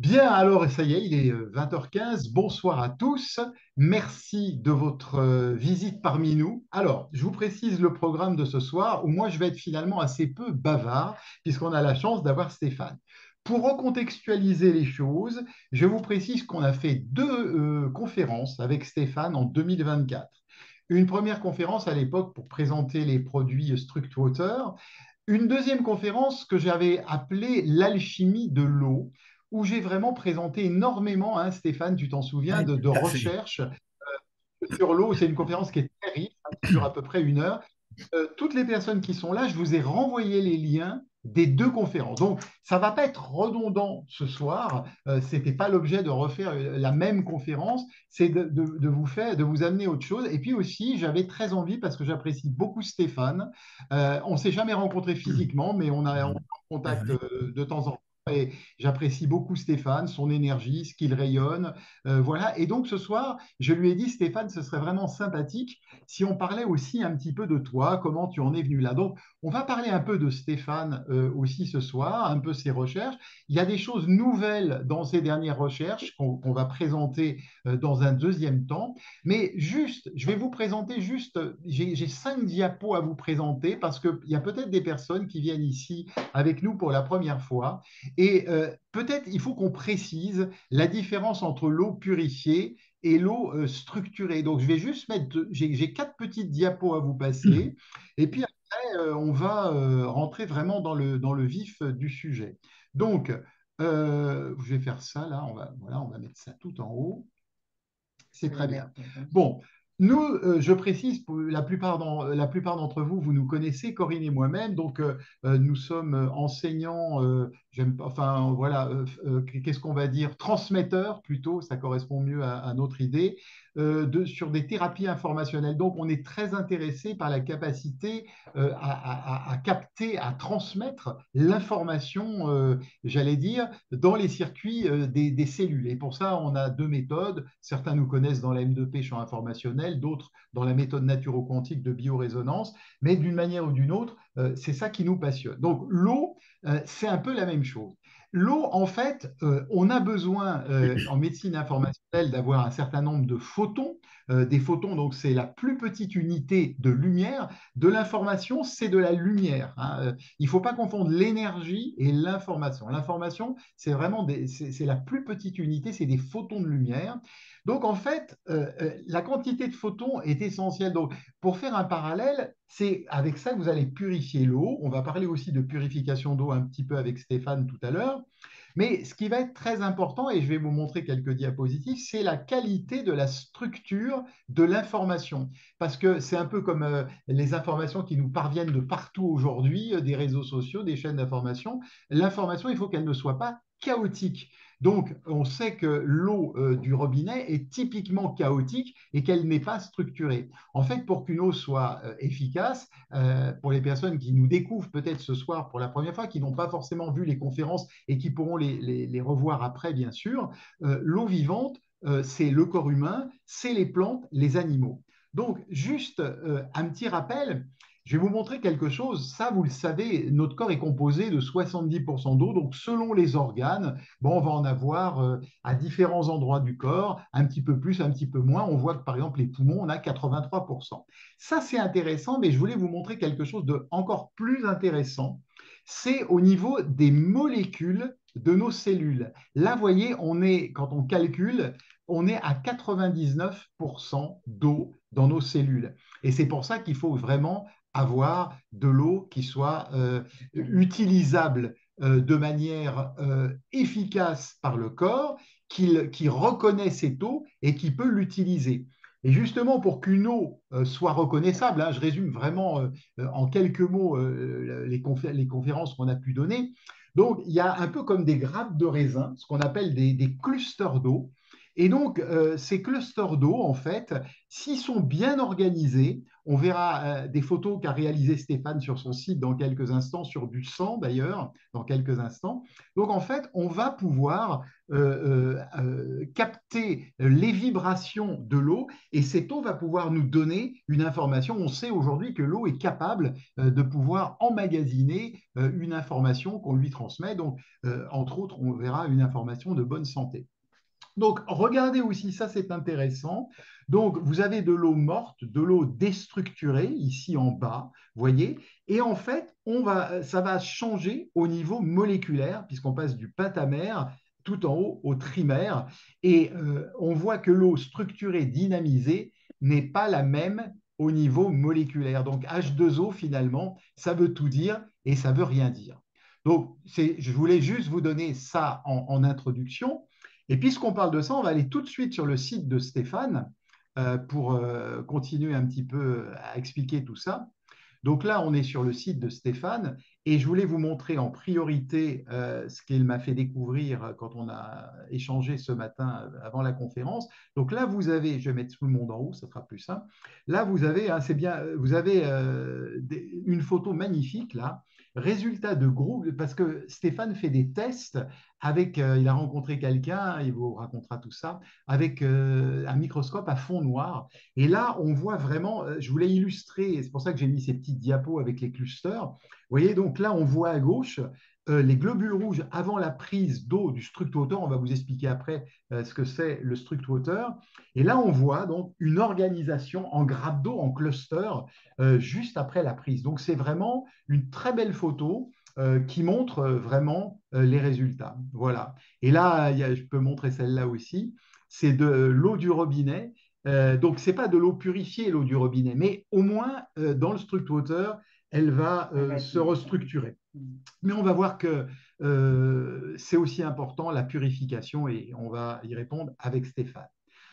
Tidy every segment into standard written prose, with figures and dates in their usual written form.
Bien, alors, ça y est, il est 20h15. Bonsoir à tous. Merci de votre visite parmi nous. Alors, je vous précise le programme de ce soir où moi, je vais être finalement assez peu bavard puisqu'on a la chance d'avoir Stéphane. Pour recontextualiser les choses, je vous précise qu'on a fait deux conférences avec Stéphane en 2024. Une première conférence à l'époque pour présenter les produits Structwater, une deuxième conférence que j'avais appelée l'alchimie de l'eau, où j'ai vraiment présenté énormément, hein, Stéphane, tu t'en souviens, Oui, de tout à fait. recherches sur l'eau. C'est une conférence qui est très riche, hein, qui dure à peu près 1 heure. Toutes les personnes qui sont là, je vous ai renvoyé les liens des deux conférences. Donc, ça ne va pas être redondant ce soir. Ce n'était pas l'objet de refaire la même conférence, c'est de vous faire, de vous amener autre chose. Et puis aussi, j'avais très envie, parce que j'apprécie beaucoup Stéphane. On ne s'est jamais rencontré physiquement, mais on est en contact Oui. de temps en temps. Et j'apprécie beaucoup Stéphane, son énergie, ce qu'il rayonne. Voilà. Et donc ce soir, je lui ai dit, Stéphane, ce serait vraiment sympathique si on parlait aussi un petit peu de toi, comment tu en es venu là. Donc, on va parler un peu de Stéphane aussi ce soir, un peu ses recherches. Il y a des choses nouvelles dans ses dernières recherches qu'on va présenter dans un deuxième temps. Mais juste, je vais vous présenter juste, j'ai 5 diapos à vous présenter parce qu'il y a peut-être des personnes qui viennent ici avec nous pour la première fois. Et peut-être il faut qu'on précise la différence entre l'eau purifiée et l'eau structurée. Donc, je vais juste mettre, j'ai 4 petites diapos à vous passer, et puis après, on va rentrer vraiment dans le vif du sujet. Donc, je vais faire ça là, voilà, on va mettre ça tout en haut. C'est très bien. Bon, nous, je précise, pour la plupart d'entre vous, vous nous connaissez, Corinne et moi-même, donc nous sommes enseignants, enfin voilà, qu'est-ce qu'on va dire, transmetteurs plutôt, ça correspond mieux à notre idée, sur des thérapies informationnelles. Donc, on est très intéressé par la capacité à capter, à transmettre l'information, j'allais dire, dans les circuits des cellules. Et pour ça, on a deux méthodes. Certains nous connaissent dans la M2P champ informationnel, d'autres dans la méthode naturo-quantique de biorésonance. Mais d'une manière ou d'une autre, c'est ça qui nous passionne. Donc l'eau, c'est un peu la même chose. L'eau, en fait, on a besoin en médecine informationnelle d'avoir un certain nombre de photons. Des photons, donc c'est la plus petite unité de lumière. De l'information, c'est de la lumière, hein. Il ne faut pas confondre l'énergie et l'information. L'information, c'est vraiment c'est la plus petite unité, c'est des photons de lumière. Donc, en fait, la quantité de photons est essentielle. Donc, pour faire un parallèle, c'est avec ça que vous allez purifier l'eau. On va parler aussi de purification d'eau un petit peu avec Stéphane tout à l'heure. Mais ce qui va être très important, et je vais vous montrer quelques diapositives, c'est la qualité de la structure de l'information. Parce que c'est un peu comme les informations qui nous parviennent de partout aujourd'hui, des réseaux sociaux, des chaînes d'information. L'information, il faut qu'elle ne soit pas chaotique. Donc, on sait que l'eau du robinet est typiquement chaotique et qu'elle n'est pas structurée. En fait, pour qu'une eau soit efficace, pour les personnes qui nous découvrent peut-être ce soir pour la première fois, qui n'ont pas forcément vu les conférences et qui pourront les revoir après, bien sûr, l'eau vivante, c'est le corps humain, c'est les plantes, les animaux. Donc, juste un petit rappel, je vais vous montrer quelque chose. Ça, vous le savez, notre corps est composé de 70% d'eau. Donc, selon les organes, bon, on va en avoir à différents endroits du corps, un petit peu plus, un petit peu moins. On voit que, par exemple, les poumons, on a 83%. Ça, c'est intéressant, mais je voulais vous montrer quelque chose de encore plus intéressant. C'est au niveau des molécules de nos cellules. Là, vous voyez, quand on calcule, on est à 99% d'eau dans nos cellules. Et c'est pour ça qu'il faut vraiment avoir de l'eau qui soit utilisable de manière efficace par le corps, qui reconnaît cette eau et qui peut l'utiliser. Et justement, pour qu'une eau soit reconnaissable, hein, je résume vraiment en quelques mots les conférences qu'on a pu donner. Donc, il y a un peu comme des grappes de raisin, ce qu'on appelle des clusters d'eau. Et donc, ces clusters d'eau, en fait, s'ils sont bien organisés, on verra des photos qu'a réalisées Stéphane sur son site dans quelques instants, sur du sang d'ailleurs, dans quelques instants. Donc, en fait, on va pouvoir capter les vibrations de l'eau et cette eau va pouvoir nous donner une information. On sait aujourd'hui que l'eau est capable de pouvoir emmagasiner une information qu'on lui transmet. Donc, entre autres, on verra une information de bonne santé. Donc, regardez aussi, ça c'est intéressant. Donc, vous avez de l'eau morte, de l'eau déstructurée ici en bas, voyez. Et en fait, ça va changer au niveau moléculaire, puisqu'on passe du pentamère tout en haut au trimère. Et on voit que l'eau structurée, dynamisée, n'est pas la même au niveau moléculaire. Donc, H2O, finalement, ça veut tout dire et ça veut rien dire. Donc, je voulais juste vous donner ça en introduction. Et puisqu'on parle de ça, on va aller tout de suite sur le site de Stéphane pour continuer un petit peu à expliquer tout ça. Donc là, on est sur le site de Stéphane et je voulais vous montrer en priorité ce qu'il m'a fait découvrir quand on a échangé ce matin avant la conférence. Donc là, vous avez, je vais mettre tout le monde en haut, ça sera plus simple. Là, vous avez, hein, c'est bien, vous avez une photo magnifique là. Résultat de groupe, parce que Stéphane fait des tests avec, il a rencontré quelqu'un, il vous racontera tout ça, avec un microscope à fond noir. Et là, on voit vraiment, je voulais illustrer, c'est pour ça que j'ai mis ces petites diapos avec les clusters. Vous voyez, donc là, on voit à gauche les globules rouges avant la prise d'eau du structwater. On va vous expliquer après ce que c'est le structwater. Et là, on voit donc une organisation en grappe d'eau, en cluster, juste après la prise. Donc, c'est vraiment une très belle photo qui montre vraiment les résultats. Voilà. Et là, je peux montrer celle-là aussi. C'est de l'eau du robinet. Donc, ce n'est pas de l'eau purifiée, l'eau du robinet, mais au moins, dans le structwater, elle va se restructurer. Mais on va voir que c'est aussi important, la purification, et on va y répondre avec Stéphane.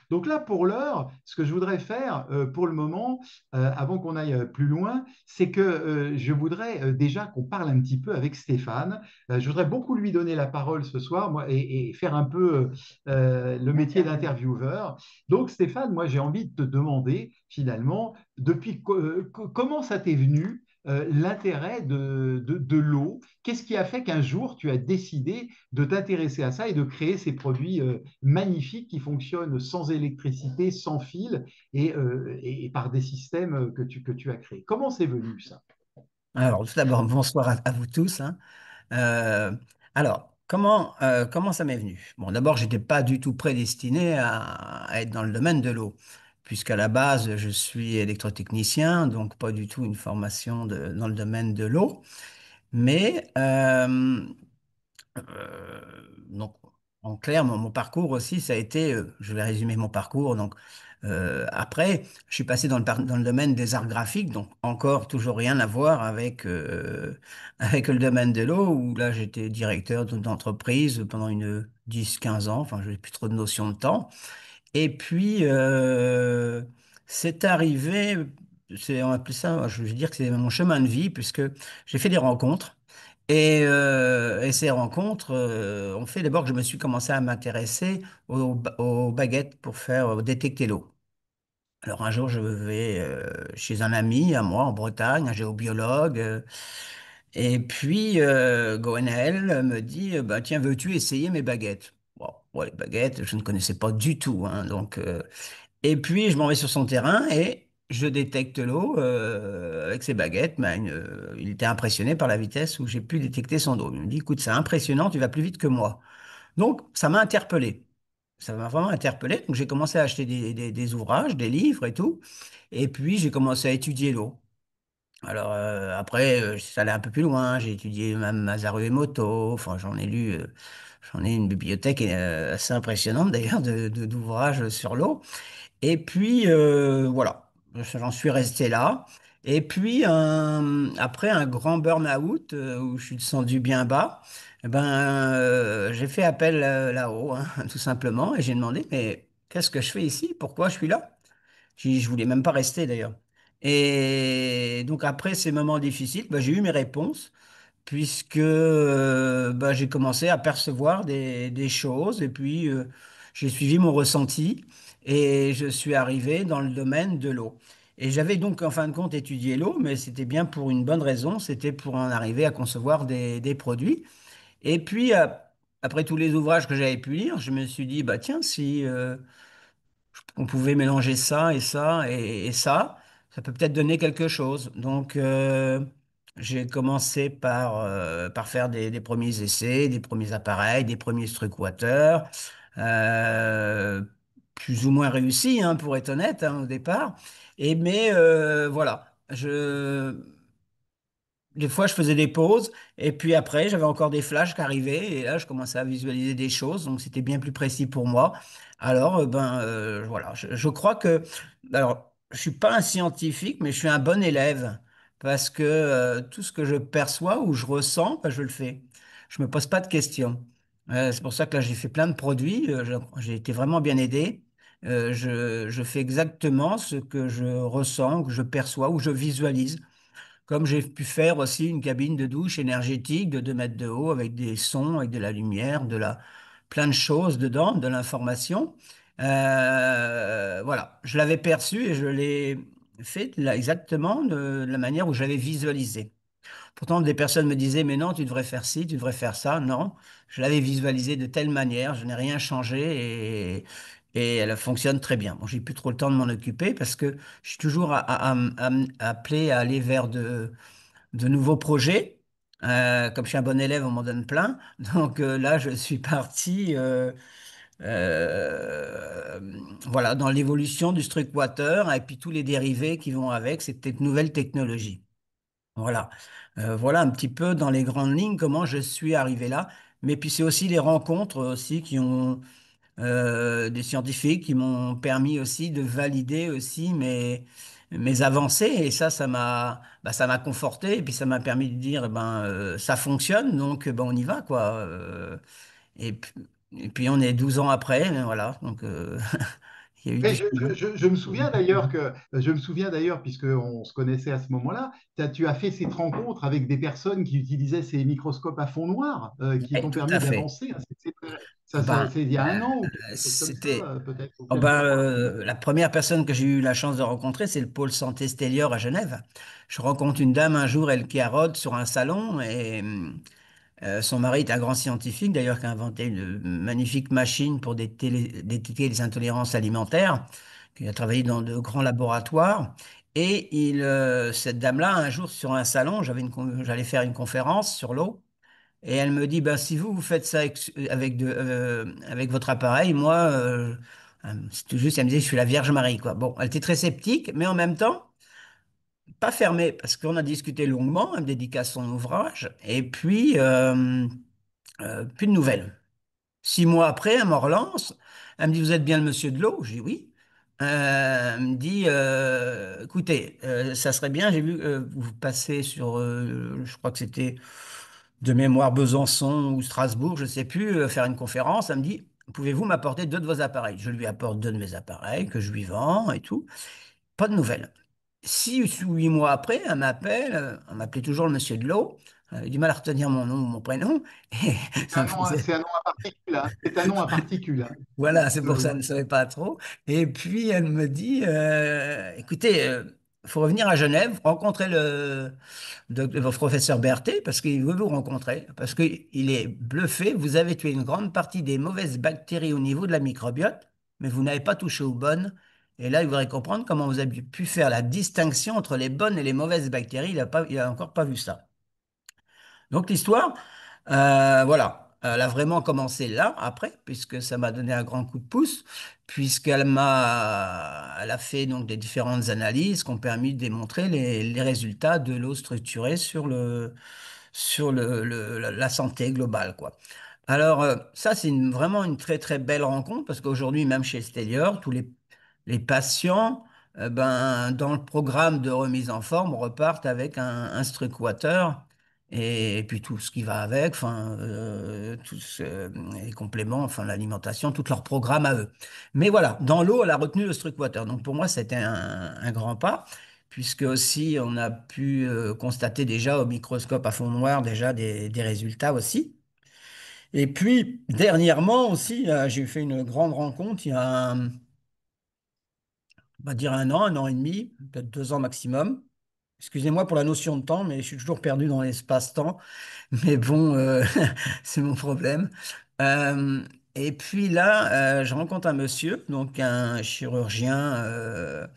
Donc là, pour l'heure, ce que je voudrais faire pour le moment, avant qu'on aille plus loin, c'est que je voudrais déjà qu'on parle un petit peu avec Stéphane. Je voudrais beaucoup lui donner la parole ce soir moi, et faire un peu le métier d'intervieweur. Donc Stéphane, moi j'ai envie de te demander finalement, comment ça t'est venu l'intérêt de l'eau? Qu'est-ce qui a fait qu'un jour tu as décidé de t'intéresser à ça et de créer ces produits magnifiques qui fonctionnent sans électricité, sans fil et par des systèmes que tu as créés? Comment c'est venu ça? Alors, tout d'abord, bonsoir à vous tous, hein. Euh, comment ça m'est venu? Bon, d'abord, j'étais pas du tout prédestiné à être dans le domaine de l'eau, puisqu'à la base, je suis électrotechnicien, donc pas du tout une formation dans le domaine de l'eau. Mais euh, donc, en clair, mon parcours aussi, ça a été, je vais résumer mon parcours. Donc, après, je suis passé dans le domaine des arts graphiques, donc encore toujours rien à voir avec, avec le domaine de l'eau, où là, j'étais directeur d'entreprise pendant une 10 15 ans, enfin, je n'ai plus trop de notion de temps. Et puis, c'est arrivé, on appelle ça, je veux dire que c'est mon chemin de vie, puisque j'ai fait des rencontres. Et ces rencontres ont fait d'abord que je me suis commencé à m'intéresser aux baguettes pour faire détecter l'eau. Alors un jour, je vais chez un ami à moi en Bretagne, un géobiologue, et puis Goenel me dit, bah, tiens, veux-tu essayer mes baguettes? Bon, ouais, les baguettes, je ne connaissais pas du tout, hein, donc, et puis je m'en vais sur son terrain et je détecte l'eau avec ses baguettes. Ben, il était impressionné par la vitesse où j'ai pu détecter son eau. Il me dit, écoute, c'est impressionnant, tu vas plus vite que moi. Donc ça m'a interpellé. Ça m'a vraiment interpellé. Donc j'ai commencé à acheter des ouvrages, des livres et tout. Et puis, j'ai commencé à étudier l'eau. Alors, après, ça allait un peu plus loin. J'ai étudié même Masaru Emoto. Enfin, j'en ai une bibliothèque assez impressionnante d'ailleurs d'ouvrages sur l'eau. Et puis, voilà, j'en suis resté là. Et puis, après un grand burn-out où je suis descendu bien bas, eh ben, j'ai fait appel là-haut, hein, tout simplement. Et j'ai demandé, mais qu'est-ce que je fais ici? Pourquoi je suis là? Je voulais même pas rester d'ailleurs. Et donc après ces moments difficiles, bah, j'ai eu mes réponses puisque bah, j'ai commencé à percevoir des choses et puis j'ai suivi mon ressenti et je suis arrivé dans le domaine de l'eau. Et j'avais donc en fin de compte étudié l'eau, mais c'était bien pour une bonne raison, c'était pour en arriver à concevoir des produits. Et puis, après tous les ouvrages que j'avais pu lire, je me suis dit, bah tiens, si on pouvait mélanger ça et ça et ça peut peut-être donner quelque chose. Donc, j'ai commencé par faire des premiers essais, des premiers appareils, des premiers Struckwater, euh, plus ou moins réussis, hein, pour être honnête, hein, au départ. Mais voilà, des fois, je faisais des pauses et puis après, j'avais encore des flashs qui arrivaient et là, je commençais à visualiser des choses, donc c'était bien plus précis pour moi. Alors, voilà, je crois que, alors, je suis pas un scientifique, mais je suis un bon élève parce que tout ce que je perçois ou je ressens, ben, je le fais. Je me pose pas de questions. C'est pour ça que là, j'ai fait plein de produits, j'ai été vraiment bien aidé. Je fais exactement ce que je ressens, que je perçois ou je visualise. Comme j'ai pu faire aussi une cabine de douche énergétique de 2 mètres de haut avec des sons, avec de la lumière, plein de choses dedans, de l'information. Voilà, je l'avais perçu et je l'ai fait là, exactement de la manière où j'avais visualisé. Pourtant, des personnes me disaient, mais non, tu devrais faire ci, tu devrais faire ça. Non, je l'avais visualisé de telle manière, je n'ai rien changé et elle fonctionne très bien. Bon, j'ai plus trop le temps de m'en occuper parce que je suis toujours appelé à aller vers de nouveaux projets. Comme je suis un bon élève, on m'en donne plein. Donc là, je suis parti euh, voilà, dans l'évolution du Struckwater et puis tous les dérivés qui vont avec cette nouvelle technologie. Voilà. Voilà un petit peu dans les grandes lignes comment je suis arrivé là. Mais puis c'est aussi les rencontres aussi qui ont des scientifiques qui m'ont permis aussi de valider aussi mes avancées. Et ça m'a conforté. Et puis ça m'a permis de dire, eh ben, ça fonctionne, donc ben, on y va, quoi. Et, puis, et puis on est 12 ans après, voilà. Donc il y a eu Mais du chemin. je me souviens d'ailleurs je me souviens d'ailleurs, puisqu'on se connaissait à ce moment-là, tu as fait cette rencontre avec des personnes qui utilisaient ces microscopes à fond noir, qui Ouais, t'ont tout à permis fait. d'avancer, hein. Ah ben, C'est il y a un an ou quelque chose comme ça, c'était. peut-être, ou Oh quelques ben, mois. la première personne que j'ai eu la chance de rencontrer, c'est le pôle santé Stellior à Genève. Je rencontre une dame un jour, elle qui rôde sur un salon et son mari est un grand scientifique, d'ailleurs, qui a inventé une magnifique machine pour détecter les intolérances alimentaires, qui a travaillé dans de grands laboratoires. Et cette dame-là, un jour sur un salon, j'allais faire une conférence sur l'eau. Et elle me dit, ben, si vous faites ça avec votre appareil, moi, c'est tout juste, elle me disait, je suis la Vierge Marie, quoi. Bon, elle était très sceptique, mais en même temps, pas fermée, parce qu'on a discuté longuement, elle me dédicace son ouvrage, et puis, plus de nouvelles. 6 mois après, elle me relance, elle me dit, vous êtes bien le monsieur de l'eau? Je dis oui. Elle me dit, écoutez, ça serait bien, j'ai vu vous passer sur, je crois que c'était de mémoire Besançon ou Strasbourg, je ne sais plus, faire une conférence. Elle me dit, pouvez-vous m'apporter 2 de vos appareils? Je lui apporte 2 de mes appareils que je lui vends et tout. Pas de nouvelles. 6 ou 8 mois après, elle m'appelle, on m'appelait toujours le monsieur de l'eau. Elle avait du mal à retenir mon nom, mon prénom. Et ça me faisait. C'est un nom à particules, hein. C'est un nom à particules, hein. Voilà, c'est pour ça Oui. qu'elle ne savait pas trop. Et puis elle me dit, écoutez, il faut revenir à Genève, rencontrer le professeur Berthet, parce qu'il veut vous rencontrer, parce qu'il est bluffé. Vous avez tué une grande partie des mauvaises bactéries au niveau de la microbiote, mais vous n'avez pas touché aux bonnes. Et là, il voudrait comprendre comment vous avez pu faire la distinction entre les bonnes et les mauvaises bactéries. Il a encore pas vu ça. Donc l'histoire, voilà, elle a vraiment commencé là, après, puisque ça m'a donné un grand coup de pouce, elle a fait donc des différentes analyses qui ont permis de démontrer les résultats de l'eau structurée sur la santé globale, quoi. Alors, ça, c'est vraiment une très, très belle rencontre parce qu'aujourd'hui, même chez Stelior, tous les patients, dans le programme de remise en forme, repartent avec un Struckwater et puis tout ce qui va avec, enfin, les compléments, enfin, l'alimentation, tout leur programme à eux. Mais voilà, dans l'eau, elle a retenu le Struckwater. Donc, pour moi, c'était un grand pas puisque aussi on a pu constater déjà au microscope à fond noir déjà des résultats aussi. Et puis, dernièrement aussi, j'ai fait une grande rencontre il y a, on va dire 1 an et demi, peut-être 2 ans maximum. Excusez-moi pour la notion de temps, mais je suis toujours perdu dans l'espace-temps. Mais bon, c'est mon problème. Euh, et puis là, je rencontre un monsieur, donc un chirurgien,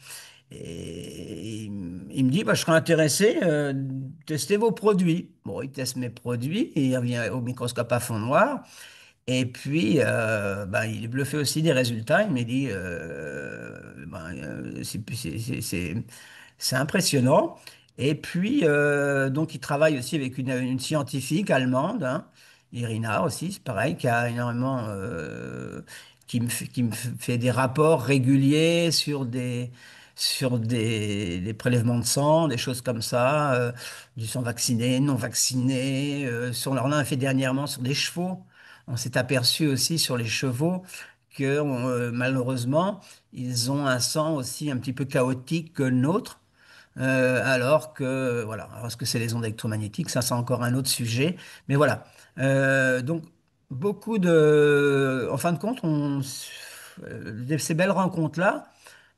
et il me dit, bah, je serais intéressé de tester vos produits. Bon, il teste mes produits, et il revient au microscope à fond noir. Et puis, bah, il est bluffé aussi des résultats. Il m'a dit, c'est impressionnant. Et puis, donc, il travaille aussi avec une scientifique allemande, hein, Irina aussi, c'est pareil, qui a énormément, qui me fait des rapports réguliers sur des prélèvements de sang, des choses comme ça, du sang vacciné, non vacciné. On a fait dernièrement sur des chevaux. On s'est aperçu aussi sur les chevaux que malheureusement, ils ont un sang aussi un petit peu chaotique que le nôtre. Alors que, voilà, alors est-ce que c'est les ondes électromagnétiques? Ça, c'est encore un autre sujet. Mais voilà. Donc, en fin de compte, ces belles rencontres-là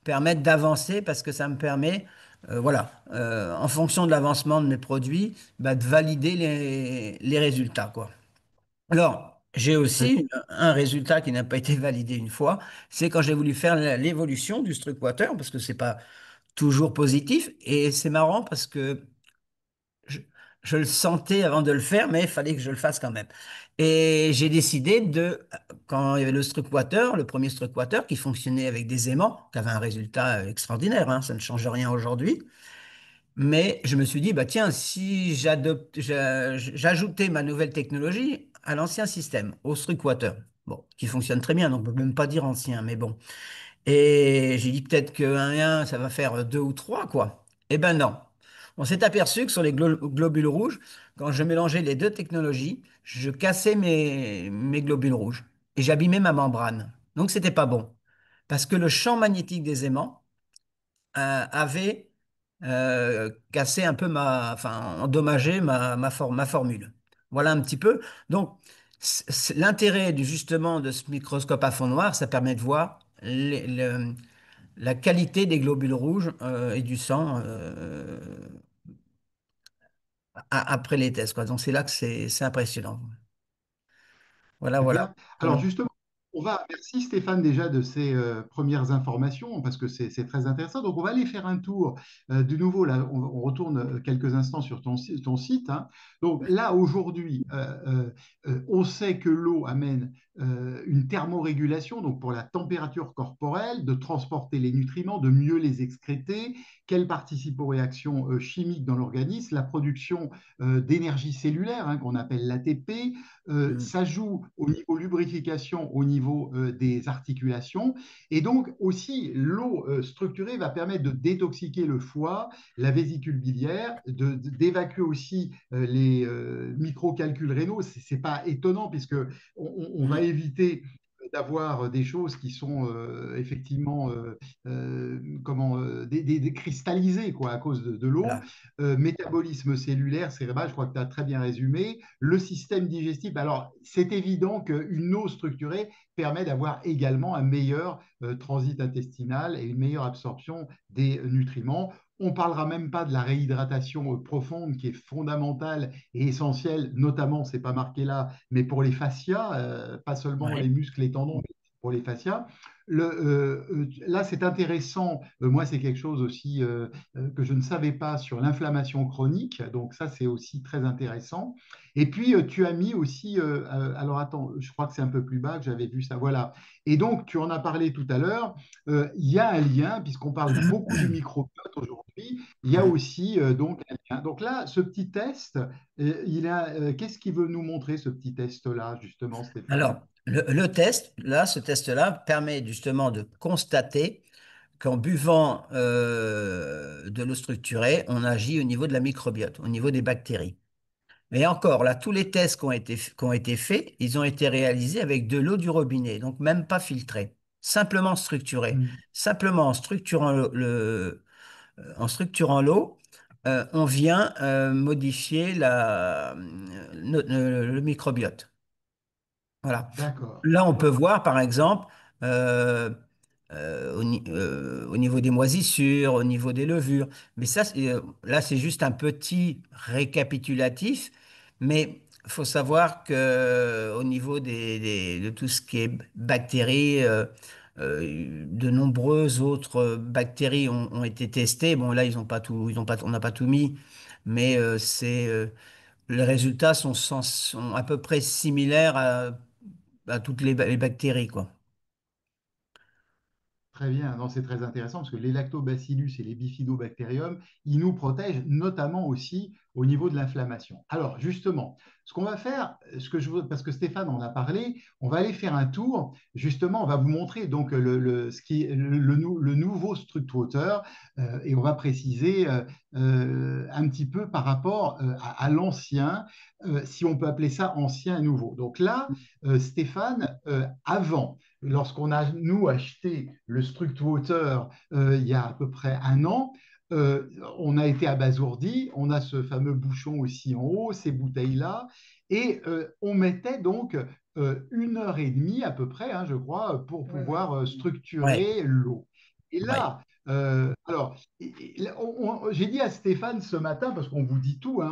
permettent d'avancer parce que ça me permet, voilà, en fonction de l'avancement de mes produits, bah, de valider les résultats, quoi. Alors, j'ai aussi un résultat qui n'a pas été validé une fois, c'est quand j'ai voulu faire l'évolution du Structwater, parce que c'est pas toujours positif, et c'est marrant parce que je, je le sentais avant de le faire, mais il fallait que je le fasse quand même. Et j'ai décidé quand il y avait le Structwater, le premier Structwater qui fonctionnait avec des aimants, qui avait un résultat extraordinaire, hein, ça ne change rien aujourd'hui. Mais je me suis dit, bah tiens, si j'ajoutais ma nouvelle technologie à l'ancien système, au Structwater, bon, qui fonctionne très bien, donc on ne peut même pas dire ancien, mais bon. Et j'ai dit peut-être que 1 et 1, ça va faire 2 ou 3, quoi. Eh ben non. On s'est aperçu que sur les globules rouges, quand je mélangeais les deux technologies, je cassais mes globules rouges et j'abîmais ma membrane. Donc c'était pas bon. Parce que le champ magnétique des aimants avait cassé un peu enfin, endommagé ma formule. Voilà un petit peu. Donc, l'intérêt justement de ce microscope à fond noir, ça permet de voir la qualité des globules rouges et du sang après les tests, quoi. Donc, c'est là que c'est impressionnant. Voilà, voilà. Super. Alors justement, merci Stéphane déjà de ces premières informations parce que c'est très intéressant. Donc on va aller faire un tour de nouveau. Là, on retourne quelques instants sur ton site, hein. Donc là, aujourd'hui, on sait que l'eau amène une thermorégulation, donc pour la température corporelle, de transporter les nutriments, de mieux les excréter, qu'elle participe aux réactions chimiques dans l'organisme, la production d'énergie cellulaire, hein, qu'on appelle l'ATP, Mm. ça joue au niveau lubrification, au niveau des articulations. Et donc aussi, l'eau structurée va permettre de détoxiquer le foie, la vésicule biliaire, d'évacuer aussi les microcalculs rénaux. C'est pas étonnant puisque on va Mm. éviter d'avoir des choses qui sont effectivement cristallisées quoi, à cause de l'eau. Voilà. Métabolisme cellulaire, cérébral, je crois que tu as très bien résumé. Le système digestif, alors c'est évident qu'une eau structurée permet d'avoir également un meilleur transit intestinal et une meilleure absorption des nutriments. On ne parlera même pas de la réhydratation profonde qui est fondamentale et essentielle, notamment, c'est pas marqué là, mais pour les fascias, pas seulement les Ouais. muscles et tendons, mais pour les fascias. Là, c'est intéressant. Moi, c'est quelque chose aussi que je ne savais pas sur l'inflammation chronique. Donc ça, c'est aussi très intéressant. Et puis, tu as mis aussi, alors attends, je crois que c'est un peu plus bas que j'avais vu ça. Voilà. Et donc, tu en as parlé tout à l'heure. Il y a un lien, puisqu'on parle beaucoup du microbiote aujourd'hui. Il y a Mm. aussi donc un lien. Donc là, ce petit test, qu'est-ce qu'il veut nous montrer, ce petit test-là, justement, Stéphane? Alors, le test, là, ce test-là permet justement de constater qu'en buvant de l'eau structurée, on agit au niveau de la microbiote, au niveau des bactéries. Mais encore, là, tous les tests qui ont été faits, ils ont été réalisés avec de l'eau du robinet, donc même pas filtrée, simplement structurée. Mm. Simplement en structurant l'eau, on vient modifier le microbiote. Voilà. D'accord. Là, on peut voir, par exemple, euh, au niveau des moisissures, au niveau des levures. Mais ça, là, c'est juste un petit récapitulatif. Mais il faut savoir que au niveau de tout ce qui est bactéries, de nombreuses autres bactéries ont été testées. Bon, là, ils ont pas tout, ils ont pas, on n'a pas tout mis, mais les résultats sont à peu près similaires à toutes les bactéries, quoi. Très bien, non, c'est très intéressant parce que les lactobacillus et les bifidobacterium, ils nous protègent notamment aussi au niveau de l'inflammation. Alors justement, ce qu'on va faire, parce que Stéphane en a parlé, on va aller faire un tour. Justement, on va vous montrer donc le nouveau Structwater et on va préciser un petit peu par rapport à l'ancien, si on peut appeler ça ancien et nouveau. Donc là, Stéphane, avant lorsqu'on a, nous, acheté le Structwater il y a à peu près un an, on a été abasourdi, on a ce fameux bouchon aussi en haut, ces bouteilles-là, et on mettait donc 1 heure et demie à peu près, hein, je crois, pour pouvoir Ouais, structurer l'eau. Et ouais. là, alors, j'ai dit à Stéphane ce matin, parce qu'on vous dit tout, hein,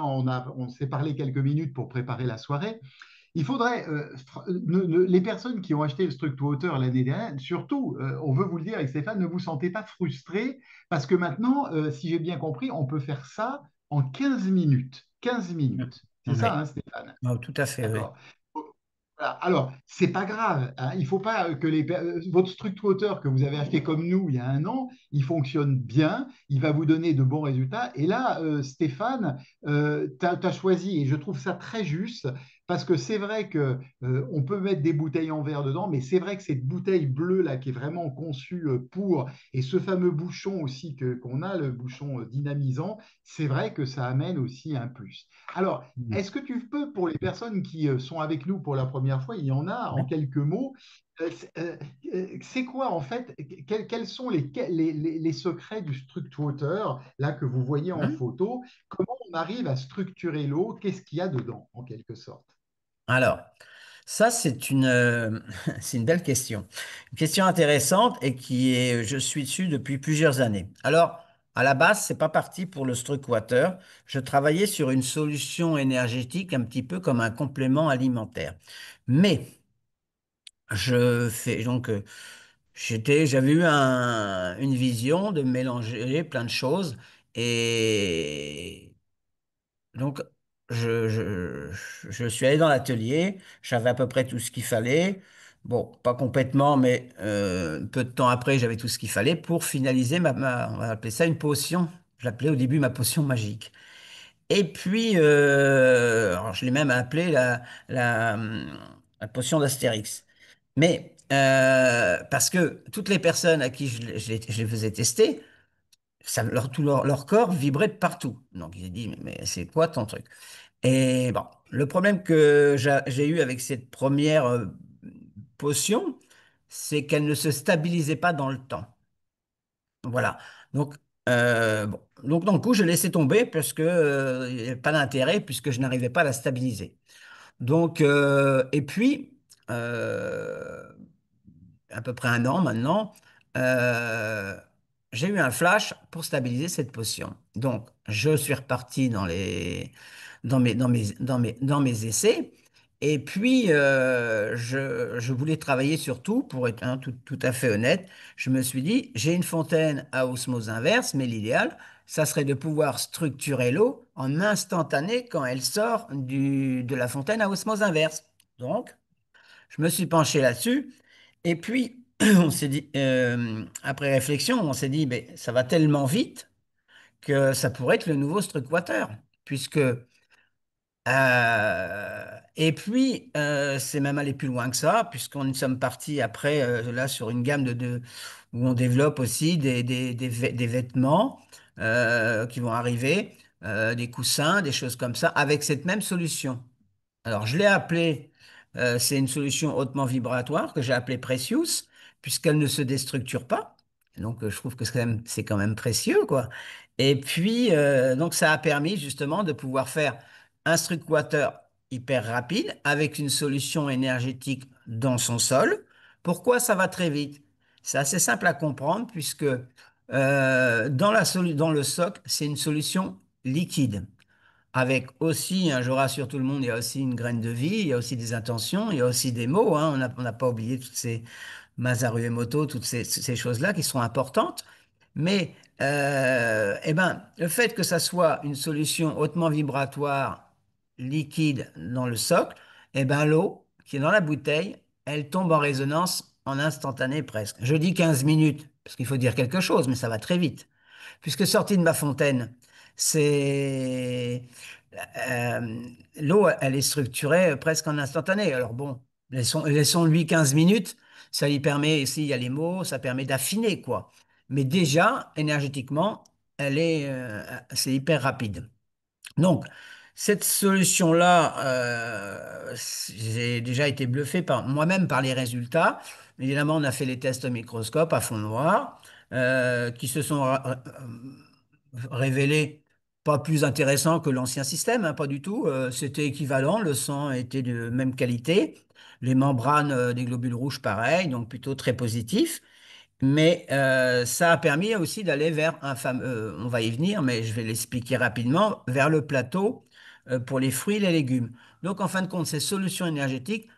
on s'est parlé quelques minutes pour préparer la soirée, il faudrait, les personnes qui ont acheté le Structwater l'année dernière, surtout, on veut vous le dire avec Stéphane, ne vous sentez pas frustrés parce que maintenant, si j'ai bien compris, on peut faire ça en 15 minutes. 15 minutes. C'est ça, Ouais. hein, Stéphane? Oh, tout à fait, oui. D'accord. Voilà. Alors, c'est pas grave, hein. Il faut pas que votre Structwater que vous avez acheté comme nous il y a un an, il fonctionne bien, il va vous donner de bons résultats. Et là, Stéphane, tu as choisi, et je trouve ça très juste, parce que c'est vrai que on peut mettre des bouteilles en verre dedans, mais c'est vrai que cette bouteille bleue là, qui est vraiment conçue pour, et ce fameux bouchon aussi qu'on a, le bouchon dynamisant, c'est vrai que ça amène aussi un plus. Alors, Mm. est-ce que tu peux, pour les personnes qui sont avec nous pour la première fois, il y en a en Ouais. quelques mots, c'est quoi en fait, quels sont les secrets du Structwater, là que vous voyez en Hein. photo? Comment on arrive à structurer l'eau? Qu'est-ce qu'il y a dedans, en quelque sorte? Alors, ça, c'est une belle question. Une question intéressante et je suis dessus depuis plusieurs années. Alors, à la base, c'est pas parti pour le Struckwater. Je travaillais sur une solution énergétique un petit peu comme un complément alimentaire. Mais, j'avais eu une vision de mélanger plein de choses et donc, je suis allé dans l'atelier, j'avais à peu près tout ce qu'il fallait. Bon, pas complètement, mais peu de temps après, j'avais tout ce qu'il fallait pour finaliser on va appeler ça une potion. Je l'appelais au début ma potion magique. Et puis, alors je l'ai même appelé la potion d'Astérix. Mais, parce que toutes les personnes à qui je les faisais tester, tout leur corps vibrait de partout. Donc, j'ai dit, mais c'est quoi ton truc? Et bon, le problème que j'ai eu avec cette première potion, c'est qu'elle ne se stabilisait pas dans le temps. Voilà. Donc, bon. Donc, dans le coup, je laissais tomber parce que, il n'y avait pas d'intérêt puisque je n'arrivais pas à la stabiliser. Donc, et puis, euh, à peu près un an maintenant, euh, j'ai eu un flash pour stabiliser cette potion. Donc, je suis reparti dans mes essais. Et puis, je voulais travailler sur tout, pour être tout à fait honnête. Je me suis dit, j'ai une fontaine à osmose inverse, mais l'idéal, ça serait de pouvoir structurer l'eau en instantané quand elle sort de la fontaine à osmose inverse. Donc, je me suis penché là-dessus. Et puis, on s'est dit, après réflexion, on s'est dit, ben, ça va tellement vite que ça pourrait être le nouveau Struckwater, puisque et puis c'est même allé plus loin que ça, puisqu'on y sommes partis après là sur une gamme où on développe aussi des vêtements qui vont arriver, des coussins, des choses comme ça, avec cette même solution. Alors, je l'ai appelé, c'est une solution hautement vibratoire que j'ai appelée Precious, puisqu'elle ne se déstructure pas. Donc, je trouve que c'est quand même précieux, quoi. Et puis, donc, ça a permis justement de pouvoir faire un Struckwater. hyper rapide avec une solution énergétique dans son sol. Pourquoi ça va très vite? C'est assez simple à comprendre puisque dans le soc, c'est une solution liquide. Avec aussi, je rassure tout le monde, il y a aussi une graine de vie, il y a aussi des intentions, il y a aussi des mots, hein. On n'a pas oublié toutes ces Masaru Emoto, toutes ces choses-là qui sont importantes. Mais eh ben, le fait que ça soit une solution hautement vibratoire, liquide dans le socle, eh ben, l'eau qui est dans la bouteille, elle tombe en résonance en instantané presque. Je dis 15 minutes, parce qu'il faut dire quelque chose, mais ça va très vite. Puisque sorti de ma fontaine, c'est euh, l'eau, elle est structurée presque en instantané. Alors bon, laissons-lui 15 minutes. Ça lui permet, s'il y a les mots, ça permet d'affiner, quoi. Mais déjà, énergétiquement, c'est hyper rapide. Donc, cette solution-là, j'ai déjà été bluffé par moi-même par les résultats. Évidemment, on a fait les tests au microscope à fond noir, qui se sont révélés pas plus intéressants que l'ancien système, hein, pas du tout. C'était équivalent, le sang était de même qualité, les membranes des globules rouges pareil, donc plutôt très positif. Mais ça a permis aussi d'aller vers un fameux, on va y venir, mais je vais l'expliquer rapidement, vers le plateau pour les fruits et les légumes. Donc en fin de compte, ces solutions énergétiques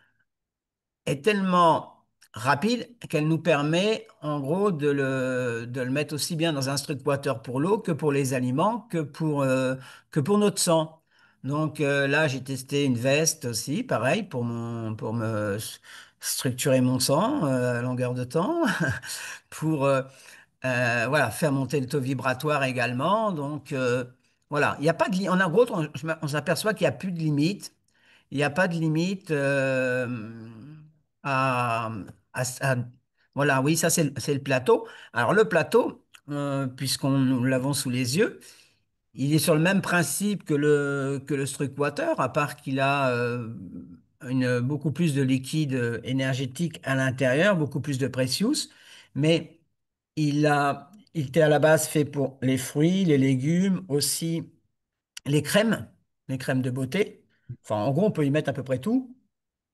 est tellement rapide qu'elle nous permet en gros de le mettre aussi bien dans un struct water pour l'eau que pour les aliments, que pour notre sang. Donc là, j'ai testé une veste aussi, pareil, pour me structurer mon sang à longueur de temps, pour voilà, faire monter le taux vibratoire également. Donc voilà, il y a pas de en gros, on s'aperçoit qu'il n'y a plus de limite. Il n'y a pas de limite à, à- voilà, oui, ça c'est le plateau. Alors le plateau, puisqu'on nous l'avons sous les yeux, il est sur le même principe que le Struck Water, à part qu'il a beaucoup plus de liquide énergétique à l'intérieur, beaucoup plus de precious, mais il était à la base fait pour les fruits, les légumes, aussi les crèmes de beauté. Enfin, en gros, on peut y mettre à peu près tout.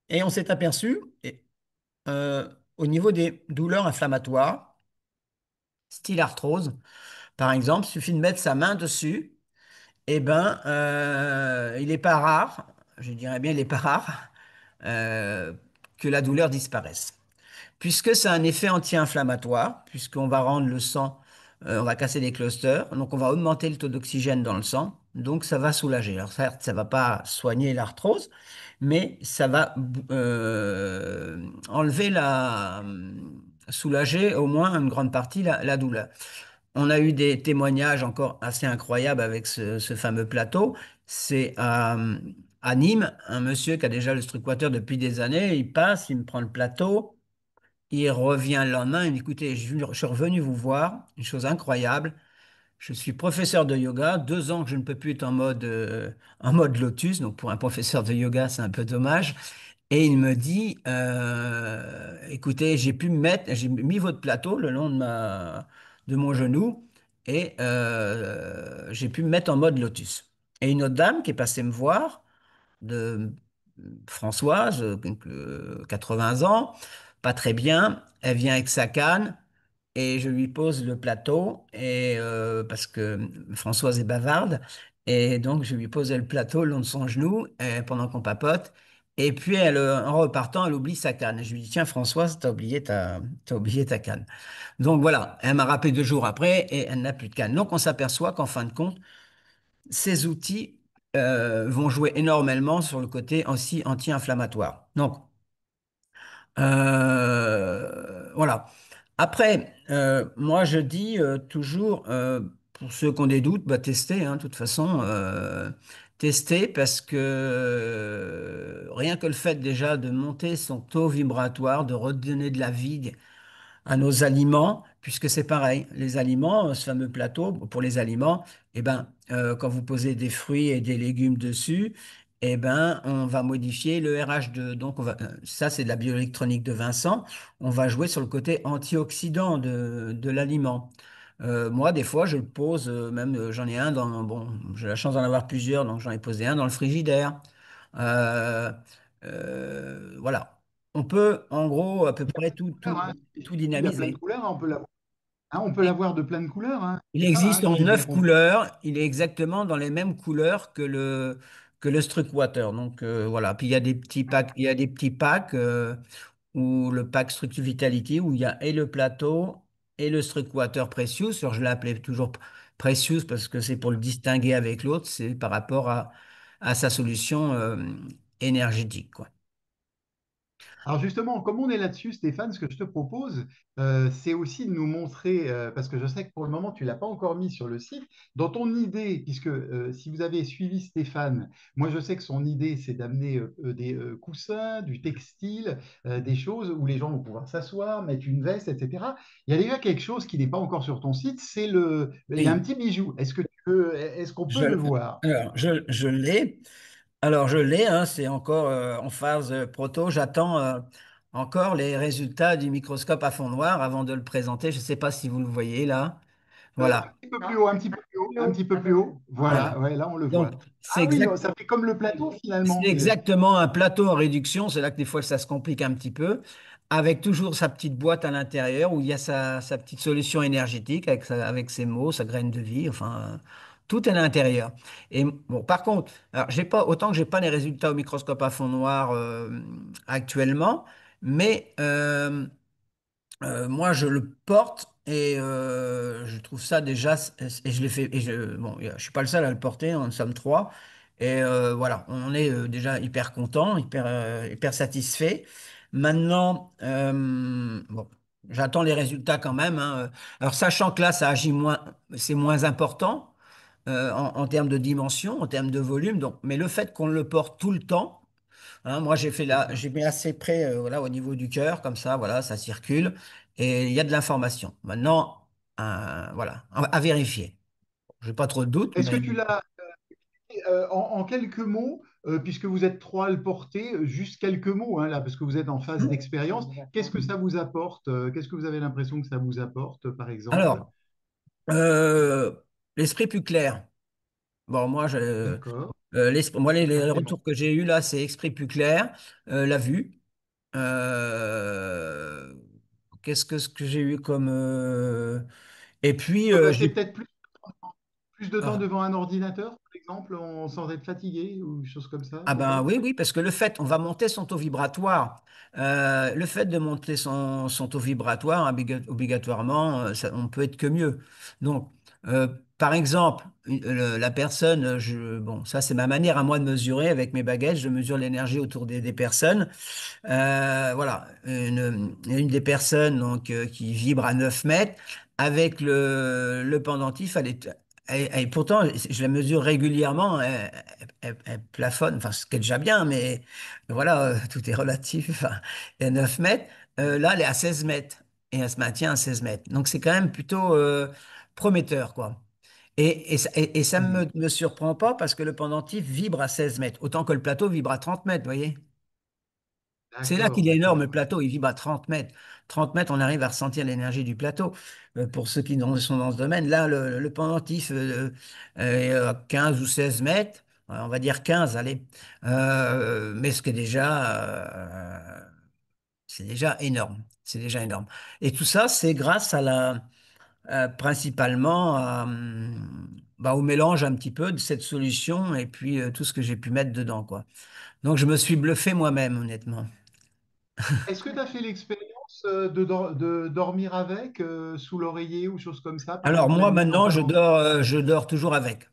Et on s'est aperçu, au niveau des douleurs inflammatoires, style arthrose, par exemple, il suffit de mettre sa main dessus, et ben, il n'est pas rare, je dirais bien, il n'est pas rare, euh, que la douleur disparaisse. Puisque c'est un effet anti-inflammatoire, puisqu'on va rendre le sang, on va casser les clusters, donc on va augmenter le taux d'oxygène dans le sang, donc ça va soulager. Alors certes, ça va pas soigner l'arthrose, mais ça va enlever soulager au moins une grande partie la douleur. On a eu des témoignages encore assez incroyables avec ce fameux plateau. C'est à Nîmes, un monsieur qui a déjà le Strucwater depuis des années, il passe, il me prend le plateau. Il revient le lendemain, il me dit, écoutez, je suis revenu vous voir, une chose incroyable. Je suis professeur de yoga, 2 ans que je ne peux plus être en mode lotus, donc pour un professeur de yoga, c'est un peu dommage. Et il me dit, écoutez, j'ai mis votre plateau le long de mon genou et j'ai pu me mettre en mode lotus. Et une autre dame qui est passée me voir, de Françoise, 80 ans, pas très bien. Elle vient avec sa canne et je lui pose le plateau et parce que Françoise est bavarde et donc je lui posais le plateau le long de son genou pendant qu'on papote. Et puis en repartant, elle oublie sa canne. Et je lui dis, tiens Françoise, t'as oublié ta canne. Donc voilà, elle m'a rappelé 2 jours après et elle n'a plus de canne. Donc on s'aperçoit qu'en fin de compte, ces outils vont jouer énormément sur le côté aussi anti-inflammatoire. Donc, voilà. Après, moi, je dis toujours, pour ceux qui ont des doutes, bah, testez, hein, de toute façon, testez parce que rien que le fait déjà de monter son taux vibratoire, de redonner de la vie à nos aliments, puisque c'est pareil, les aliments, ce fameux plateau pour les aliments, eh ben, quand vous posez des fruits et des légumes dessus, eh ben, on va modifier le RH2. Donc, ça, c'est de la bioélectronique de Vincent. On va jouer sur le côté antioxydant de l'aliment. Moi, des fois, je le pose, même j'en ai un bon, j'ai la chance d'en avoir plusieurs, donc j'en ai posé un dans le frigidaire. Euh, voilà. On peut, en gros, à peu près Hein. tout Il y a plein de dynamiser. couleurs, hein, on peut l'avoir de plein de couleurs, hein. Il C'est ça, hein, existe en si j'ai bien 9 compris. couleurs. Il est exactement dans les mêmes couleurs que le Struckwater. Donc voilà. Puis il y a des petits packs, il y a des petits packs où le pack Structure Vitality où il y a et le plateau et le Struckwater Precious. Alors, je l'appelais toujours Precious parce que c'est pour le distinguer avec l'autre. C'est par rapport à sa solution énergétique, quoi. Alors justement, comme on est là-dessus, Stéphane, ce que je te propose, c'est aussi de nous montrer, parce que je sais que pour le moment, tu ne l'as pas encore mis sur le site, dans ton idée, puisque si vous avez suivi Stéphane, moi je sais que son idée, c'est d'amener des coussins, du textile, des choses où les gens vont pouvoir s'asseoir, mettre une veste, etc. Il y a déjà quelque chose qui n'est pas encore sur ton site, il y a un Oui, petit bijou. Est-ce qu'on peut je, le voir? alors je l'ai. Alors, je l'ai, hein, c'est encore en phase proto. J'attends encore les résultats du microscope à fond noir avant de le présenter. Je ne sais pas si vous le voyez là. Un Voilà, petit peu plus haut, un petit peu plus haut, un petit peu plus haut. voilà. Voilà, ouais, là on le voit. Donc, Ah oui, oh, ça fait comme le plateau c'est finalement. exactement un plateau en réduction. C'est là que des fois ça se complique un petit peu. Avec toujours sa petite boîte à l'intérieur où il y a sa petite solution énergétique avec, avec ses mots, sa graine de vie. Enfin, tout est à l'intérieur. Et bon, par contre, alors, j'ai pas, autant que j'ai pas les résultats au microscope à fond noir actuellement, mais moi, je le porte et je trouve ça déjà, et je l'ai fait, et bon, je suis pas le seul à le porter, nous sommes trois, et voilà, on est déjà hyper content, hyper satisfait. Maintenant, bon, j'attends les résultats quand même, hein. Alors, sachant que là, ça agit moins, c'est moins important en termes de dimension, en termes de volume, donc, mais le fait qu'on le porte tout le temps, hein, moi, C'est ça. j'ai mis assez près, voilà, au niveau du cœur, comme ça circule, et il y a de l'information. Maintenant, voilà, à vérifier. J'ai pas trop de doutes, Est-ce que mais tu l'as en quelques mots, puisque vous êtes trois à le porter, juste quelques mots hein, là, parce que vous êtes en phase d'expérience. Qu'est-ce que ça vous apporte? Qu'est-ce que vous avez l'impression que ça vous apporte, par exemple? alors, euh, l'esprit plus clair. Bon, D'accord. moi, Ça les c'est bon. retours que j'ai eus là, c'est esprit plus clair, la vue. Euh, ce que j'ai eu comme et puis Passer j'ai peut-être plus de temps ah, devant un ordinateur, par exemple, sans être fatigué ou des choses comme ça, ah ben peut-être? oui, oui, parce que le fait, on va monter son taux vibratoire. Le fait de monter son taux vibratoire, obligatoirement, on peut être que mieux. Donc, par exemple, la personne, bon, ça c'est ma manière à moi de mesurer avec mes baguettes, je mesure l'énergie autour des personnes. Voilà, une des personnes donc, qui vibre à 9 mètres, avec le pendentif, pourtant, je la mesure régulièrement, elle plafonne, enfin, ce qui est déjà bien, mais voilà, tout est relatif. Enfin, et à 9 mètres, là, elle est à 16 mètres, et elle se maintient à 16 mètres. Donc, c'est quand même plutôt prometteur, quoi. Et ça ne Hmm. me surprend pas parce que le pendentif vibre à 16 mètres, autant que le plateau vibre à 30 mètres, vous voyez? C'est là D'accord, qu'il est énorme, le d'accord. plateau. Il vibre à 30 mètres. 30 mètres, on arrive à ressentir l'énergie du plateau. Pour ceux qui sont dans ce domaine, là, le pendentif est à 15 ou 16 mètres. On va dire 15, allez. Mais ce qui est c'est déjà énorme. C'est déjà énorme. Et tout ça, c'est grâce principalement au mélange un petit peu de cette solution et puis tout ce que j'ai pu mettre dedans, quoi. Donc, je me suis bluffé moi-même, honnêtement. Est-ce que tu as fait l'expérience de dormir avec, sous l'oreiller ou choses comme ça, par Alors exemple la moi nuit quand maintenant tu as envie? je dors toujours avec.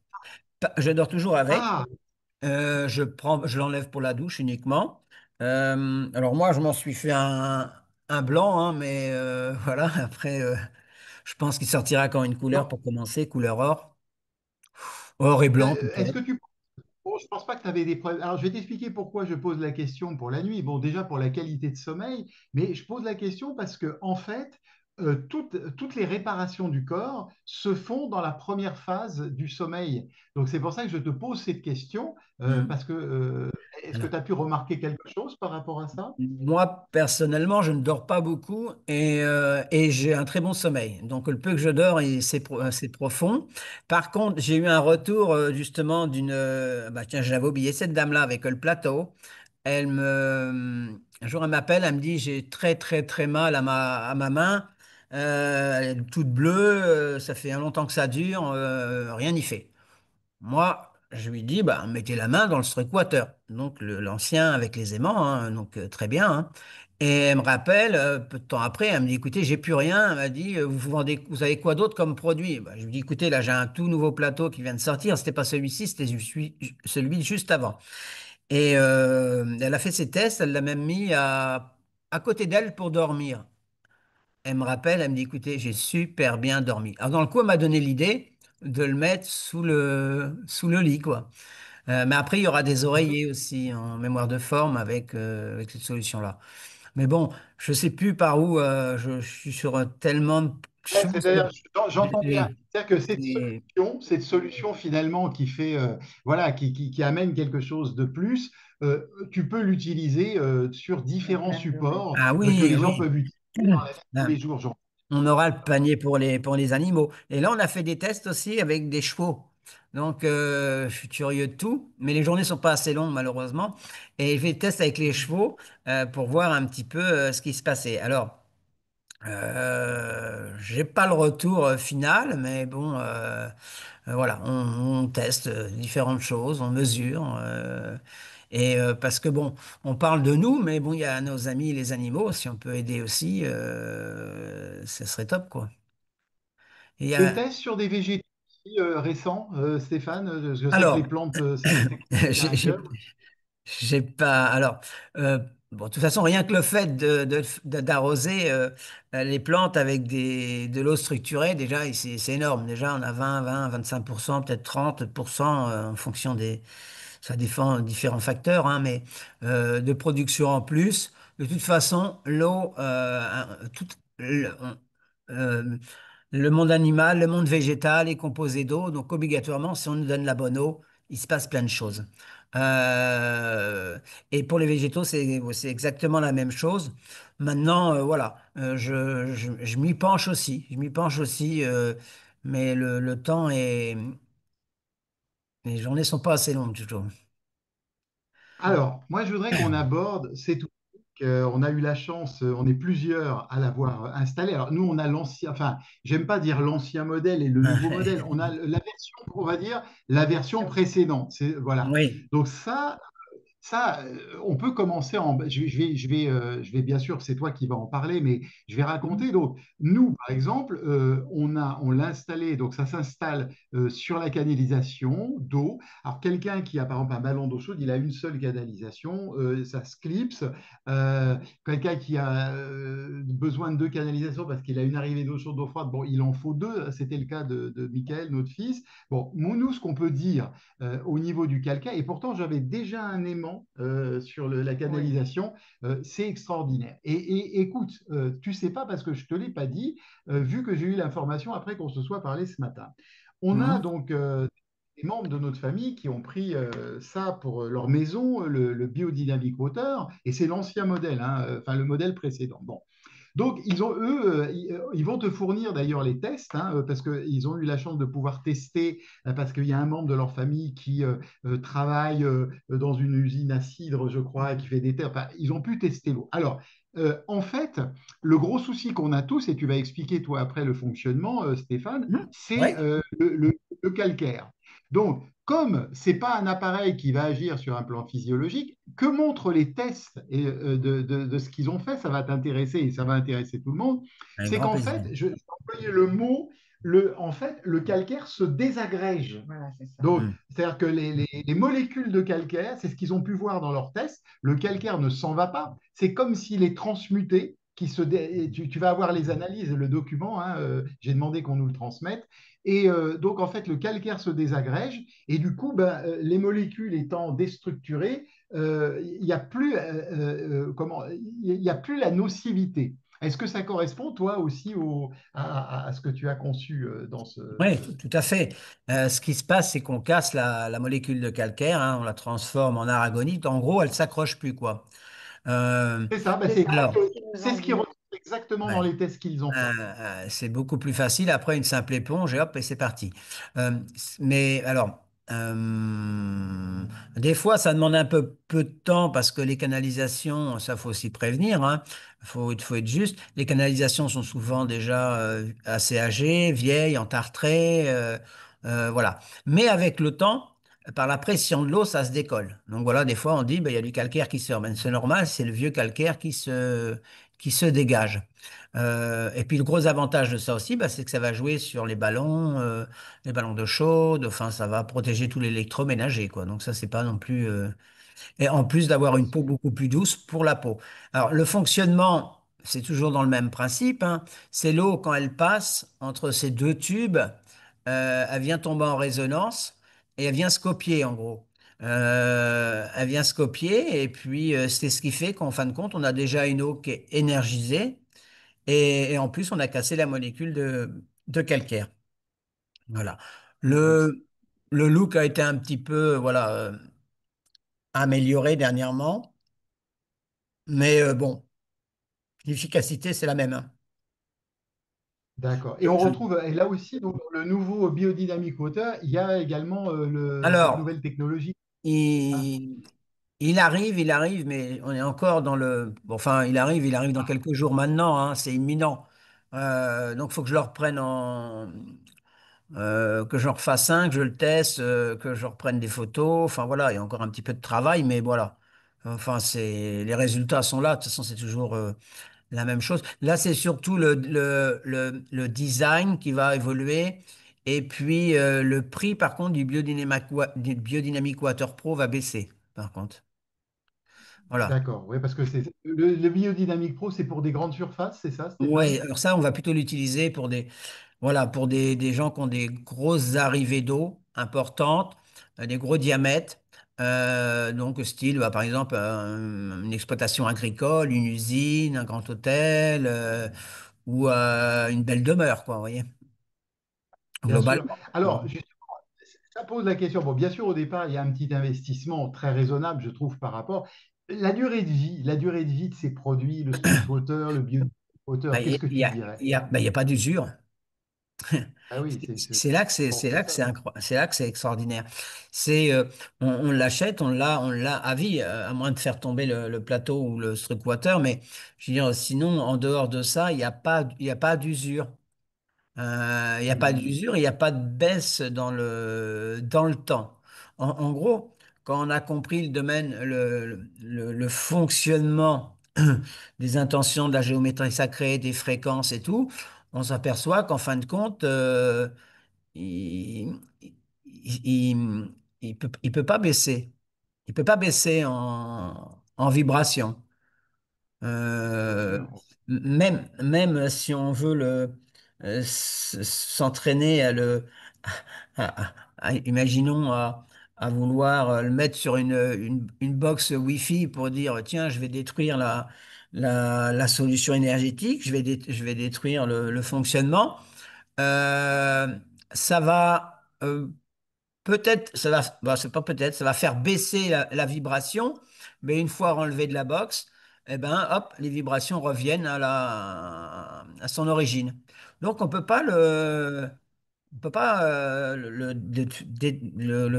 Je dors toujours avec. Ah, Je l'enlève pour la douche uniquement. Alors moi je m'en suis fait un blanc, hein, mais voilà. Après, je pense qu'il sortira quand une couleur non. pour commencer, couleur or, or et blanc Est-ce peut-être. que tu Bon, je pense pas que tu avais des problèmes. Alors, je vais t'expliquer pourquoi je pose la question pour la nuit. Bon, déjà pour la qualité de sommeil, mais je pose la question parce que, en fait, toutes les réparations du corps se font dans la première phase du sommeil. Donc, c'est pour ça que je te pose cette question, Hmm. parce que Est-ce que tu as pu remarquer quelque chose par rapport à ça? Moi, personnellement, je ne dors pas beaucoup et j'ai un très bon sommeil. Donc, le peu que je dors, c'est profond. Par contre, j'ai eu un retour justement bah tiens, j'avais oublié cette dame-là avec le plateau. Un jour, elle m'appelle, elle me dit, j'ai très, très, très mal à ma main. Elle est toute bleue, ça fait longtemps que ça dure, rien n'y fait. Moi, je lui dis, bah, mettez la main dans le streak-water. Donc, l'ancien avec les aimants, hein, donc très bien, hein. Et elle me rappelle, peu de temps après, elle me dit, écoutez, j'ai plus rien. Elle m'a dit, vous avez quoi d'autre comme produit? Bah, je lui dis, écoutez, là, j'ai un tout nouveau plateau qui vient de sortir. C'était pas celui-ci, c'était celui juste avant. Et elle a fait ses tests, elle l'a même mis à côté d'elle pour dormir. Elle me rappelle, elle me dit, écoutez, j'ai super bien dormi. Alors, dans le coup, elle m'a donné l'idée de le mettre sous le lit, quoi. Mais après, il y aura des oreillers aussi en mémoire de forme avec cette solution-là. Mais bon, je sais plus par où, je suis sur tellement de Ouais, choses que c'est-à-dire, j'entends bien. j'ai- C'est-à-dire que j'ai- cette solution finalement qui fait, voilà, qui amène quelque chose de plus, tu peux l'utiliser sur différents supports Ah que oui, les gens oui. peuvent utiliser dans la vie de tous les jours. On aura le panier pour les animaux. Et là, on a fait des tests aussi avec des chevaux. Donc, je suis curieux de tout, mais les journées sont pas assez longues, malheureusement. Et j'ai fait des tests avec les chevaux pour voir un petit peu ce qui se passait. Alors, j'ai pas le retour final, mais bon, voilà, on teste différentes choses, on mesure. Parce que bon, on parle de nous, mais bon, il y a nos amis les animaux. Si on peut aider aussi, ce serait top, quoi. Et il y Des a, tests sur des végétaux aussi, récents, Stéphane. Je sais que les alors, plantes, c'est un secteur qui tient j'ai à cœur. j'ai- j'ai pas. Alors, bon, de toute façon, rien que le fait d'arroser les plantes avec de l'eau structurée, déjà, c'est énorme. Déjà, on a 25%, peut-être 30% en fonction ça dépend différents facteurs, hein, mais de production en plus. De toute façon, l'eau, euh, le monde animal, le monde végétal est composé d'eau, donc obligatoirement, si on nous donne la bonne eau, il se passe plein de choses. Euh, et pour les végétaux, c'est exactement la même chose. Maintenant, voilà, je m'y penche aussi. Je m'y penche aussi, mais le temps est. Les journées sont pas assez longues toujours. Alors, moi, je voudrais qu'on aborde ces tout. On a eu la chance, on est plusieurs à l'avoir installé. Alors, nous, on a l'ancien, enfin, j'aime pas dire l'ancien modèle et le nouveau modèle. On a la version, on va dire, la version précédente. Voilà. Oui. Donc, ça, on peut commencer en. Je vais bien sûr, c'est toi qui vas en parler, mais je vais raconter. Donc, nous, par exemple, on l'a installé. Donc, ça s'installe sur la canalisation d'eau. Alors, quelqu'un qui a par exemple un ballon d'eau chaude, il a une seule canalisation, ça se clipse. Quelqu'un qui a besoin de deux canalisations parce qu'il a une arrivée d'eau chaude, d'eau froide, bon, il en faut deux. C'était le cas de Michael, notre fils. Bon, nous, ce qu'on peut dire au niveau du calcaire. Et pourtant, j'avais déjà un aimant sur la canalisation. C'est extraordinaire. Et écoute, tu sais pas parce que je te l'ai pas dit, vu que j'ai eu l'information après qu'on se soit parlé ce matin. On a Mhm. donc des membres de notre famille qui ont pris ça pour leur maison, le Biodynamic Water, et c'est l'ancien modèle, hein, enfin le modèle précédent. Bon, donc, ils vont te fournir d'ailleurs les tests, hein, parce qu'ils ont eu la chance de pouvoir tester, parce qu'il y a un membre de leur famille qui travaille dans une usine à cidre, je crois, et qui fait des tests. Enfin, ils ont pu tester l'eau. Alors, en fait, le gros souci qu'on a tous, et tu vas expliquer toi après le fonctionnement, Stéphane, Mhm. c'est Ouais. le calcaire. Donc, comme ce n'est pas un appareil qui va agir sur un plan physiologique, que montrent les tests de ce qu'ils ont fait? Ça va t'intéresser et ça va intéresser tout le monde. Un C'est grand qu'en plaisir. fait, je vais employer le mot, en fait, le calcaire se désagrège. Voilà, c'est ça. Donc, Mhm. c'est-à-dire que les molécules de calcaire, c'est ce qu'ils ont pu voir dans leurs tests, le calcaire ne s'en va pas. C'est comme s'il est transmuté. Tu vas avoir les analyses, le document, hein, j'ai demandé qu'on nous le transmette. Et donc, en fait, le calcaire se désagrège et du coup, ben, les molécules étant déstructurées, il n'y a plus, comment, il y a plus la nocivité. Est-ce que ça correspond, toi aussi, à ce que tu as conçu dans Oui, ce... tout à fait. Ce qui se passe, c'est qu'on casse la molécule de calcaire, hein, on la transforme en aragonite. En gros, elle s'accroche plus, quoi. Euh, C'est ça, alors, c'est ce qu'ils retrouvent exactement dans ouais. les tests qu'ils ont faits. C'est beaucoup plus facile. Après, une simple éponge et hop, et c'est parti. Mais alors, des fois, ça demande un peu de temps parce que les canalisations, ça faut aussi prévenir, hein. Faut être juste. Les canalisations sont souvent déjà assez âgées, vieilles, entartrées, voilà. Mais avec le temps, par la pression de l'eau, ça se décolle. Donc voilà, des fois, on dit, ben, il y a du calcaire qui sort. Ben, c'est normal, c'est le vieux calcaire qui se dégage. Et puis le gros avantage de ça aussi, bah, c'est que ça va jouer sur les ballons d'eau chaude. Enfin, ça va protéger tout l'électroménager, quoi. Donc ça, c'est pas non plus. Et en plus d'avoir une peau beaucoup plus douce pour la peau. Alors le fonctionnement, c'est toujours dans le même principe, hein. C'est l'eau quand elle passe entre ces deux tubes, elle vient tomber en résonance et elle vient se copier en gros. Elle vient se copier et puis c'est ce qui fait qu'en fin de compte, on a déjà une eau qui est énergisée et en plus, on a cassé la molécule de calcaire. Voilà. D'accord. Le look a été un petit peu, voilà, amélioré dernièrement, mais bon, l'efficacité, c'est la même, hein. D'accord. Et on retrouve, et là aussi, donc, dans le nouveau Biodynamic Water, il y a également cette Alors, nouvelle technologie. Ah, il, il arrive, mais on est encore dans le... Bon, enfin, il arrive dans quelques jours maintenant, hein, c'est imminent. Donc, il faut que je le reprenne que j'en refasse un, que je le teste, que je reprenne des photos. Enfin voilà, il y a encore un petit peu de travail, mais voilà. Enfin, les résultats sont là. De toute façon, c'est toujours la même chose. Là, c'est surtout le design qui va évoluer. Et puis, le prix, par contre, du Biodynamic Water Pro va baisser, par contre. Voilà. d'accord, oui, parce que le Biodynamic Pro, c'est pour des grandes surfaces, c'est ça, Ouais, Stéphane? alors ça, on va plutôt l'utiliser pour voilà, pour des gens qui ont des grosses arrivées d'eau importantes, des gros diamètres. Donc, style, bah, par exemple, une exploitation agricole, une usine, un grand hôtel, ou une belle demeure, quoi, vous voyez, Bien sûr. globalement. Alors, ça pose la question. Bon, bien sûr, au départ, il y a un petit investissement très raisonnable, je trouve, par rapport. La durée de vie de ces produits, le street water, le bio Bah, water, qu'est-ce que tu dirais? il y a pas d'usure. Ah oui, C'est là que bon, c'est ça. c'est là que c'est extraordinaire. On l'achète, on l'a à vie, à moins de faire tomber le plateau ou le water, mais je veux dire, sinon, en dehors de ça, il y a pas d'usure. Il n'y a pas Mhm. d'usure, il n'y a pas de baisse dans le temps. En gros, quand on a compris le domaine, le fonctionnement des intentions de la géométrie sacrée, des fréquences et tout, on s'aperçoit qu'en fin de compte, il, il peut pas baisser. Il peut pas baisser en vibration. Bien Euh, sûr. même si on veut s'entraîner imaginons à vouloir le mettre sur une box Wi-Fi pour dire, tiens, je vais détruire la solution énergétique, je vais détruire le fonctionnement. Euh, ça va peut-être, bah, c'est pas peut-être, ça va faire baisser la vibration, mais une fois enlevé de la box, eh ben, hop, les vibrations reviennent à son origine. Donc, on peut pas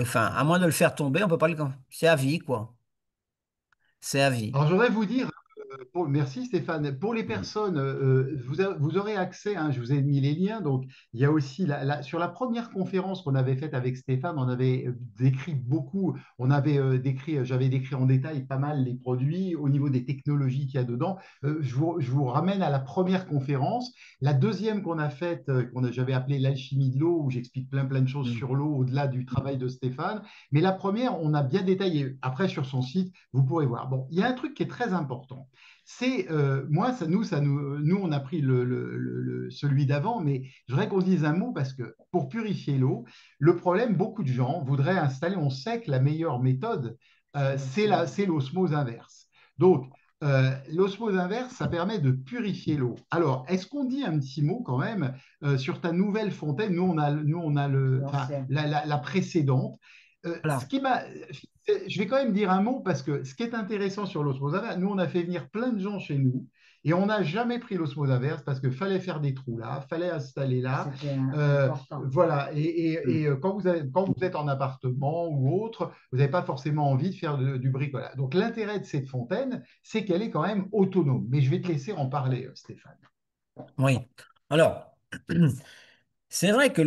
enfin, à moins de le faire tomber, on peut pas c'est à vie, quoi. C'est à vie. Alors, je voudrais vous dire, merci Stéphane. Pour les Mm. personnes, vous aurez accès, hein, je vous ai mis les liens. Donc, il y a aussi, sur la première conférence qu'on avait faite avec Stéphane, on avait décrit beaucoup, j'avais décrit en détail pas mal les produits au niveau des technologies qu'il y a dedans. Je vous ramène à la première conférence. La deuxième qu'on a faite, j'avais appelé l'alchimie de l'eau, où j'explique plein de choses Mm. sur l'eau au-delà du travail de Stéphane. Mais la première, on a bien détaillé. Après, sur son site, vous pourrez voir. Bon, il y a un truc qui est très important. C'est moi, nous, on a pris celui d'avant, mais je voudrais qu'on dise un mot parce que pour purifier l'eau, le problème, beaucoup de gens voudraient installer. On sait que la meilleure méthode, c'est l'osmose inverse. Donc, l'osmose inverse, ça permet de purifier l'eau. Alors, est-ce qu'on dit un petit mot quand même sur ta nouvelle fontaine? Nous, on a enfin, la précédente. Ce Alors, qui m'a, je vais quand même dire un mot parce que ce qui est intéressant sur l'osmose inverse, nous, on a fait venir plein de gens chez nous et on n'a jamais pris l'osmose inverse parce qu'il fallait faire des trous là, fallait installer là. C'était important. Voilà. Et quand vous êtes en appartement ou autre, vous n'avez pas forcément envie de faire du bricolage. Donc, l'intérêt de cette fontaine, c'est qu'elle est quand même autonome. Mais je vais te laisser en parler, Stéphane. oui. Alors, c'est vrai que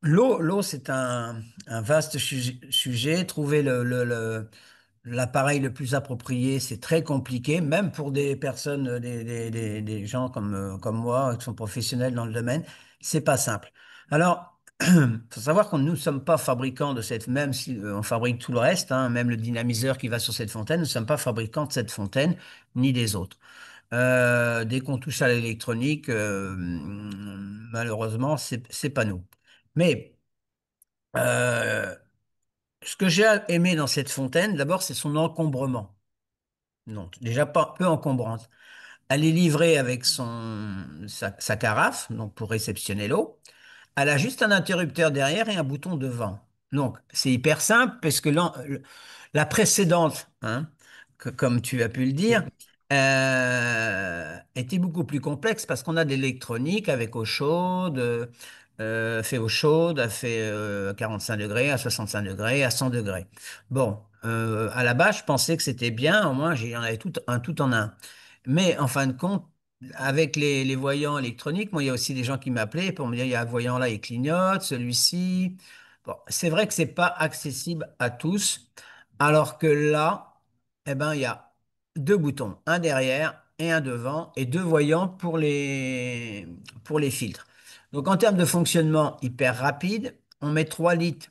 l'eau, c'est un vaste sujet. Trouver l'appareil le plus approprié, c'est très compliqué, même pour des personnes, des gens comme moi, qui sont professionnels dans le domaine, c'est pas simple. Alors, faut savoir que nous ne sommes pas fabricants de cette, même si on fabrique tout le reste, hein, même le dynamiseur qui va sur cette fontaine, nous ne sommes pas fabricants de cette fontaine, ni des autres. Dès qu'on touche à l'électronique, malheureusement, c'est pas nous. Mais euh, ce que j'ai aimé dans cette fontaine, d'abord, c'est son encombrement. Non, déjà pas peu encombrante. Elle est livrée avec sa carafe, donc pour réceptionner l'eau. Elle a juste un interrupteur derrière et un bouton devant. Donc, c'est hyper simple parce que la précédente, hein, comme tu as pu le dire, Oui, était beaucoup plus complexe parce qu'on a de l'électronique avec eau chaude, fait eau chaude, à fait 45 degrés, à 65 degrés, à 100 degrés. Bon, à la base, je pensais que c'était bien, au moins j'en avais tout en un. Mais en fin de compte, avec les voyants électroniques, moi, il y a aussi des gens qui m'appelaient pour me dire, il y a un voyant là, il clignote, celui-ci. Bon, c'est vrai que c'est pas accessible à tous, alors que là, eh ben, il y a deux boutons, un derrière et un devant, et deux voyants pour les filtres. Donc, en termes de fonctionnement hyper rapide, on met 3 litres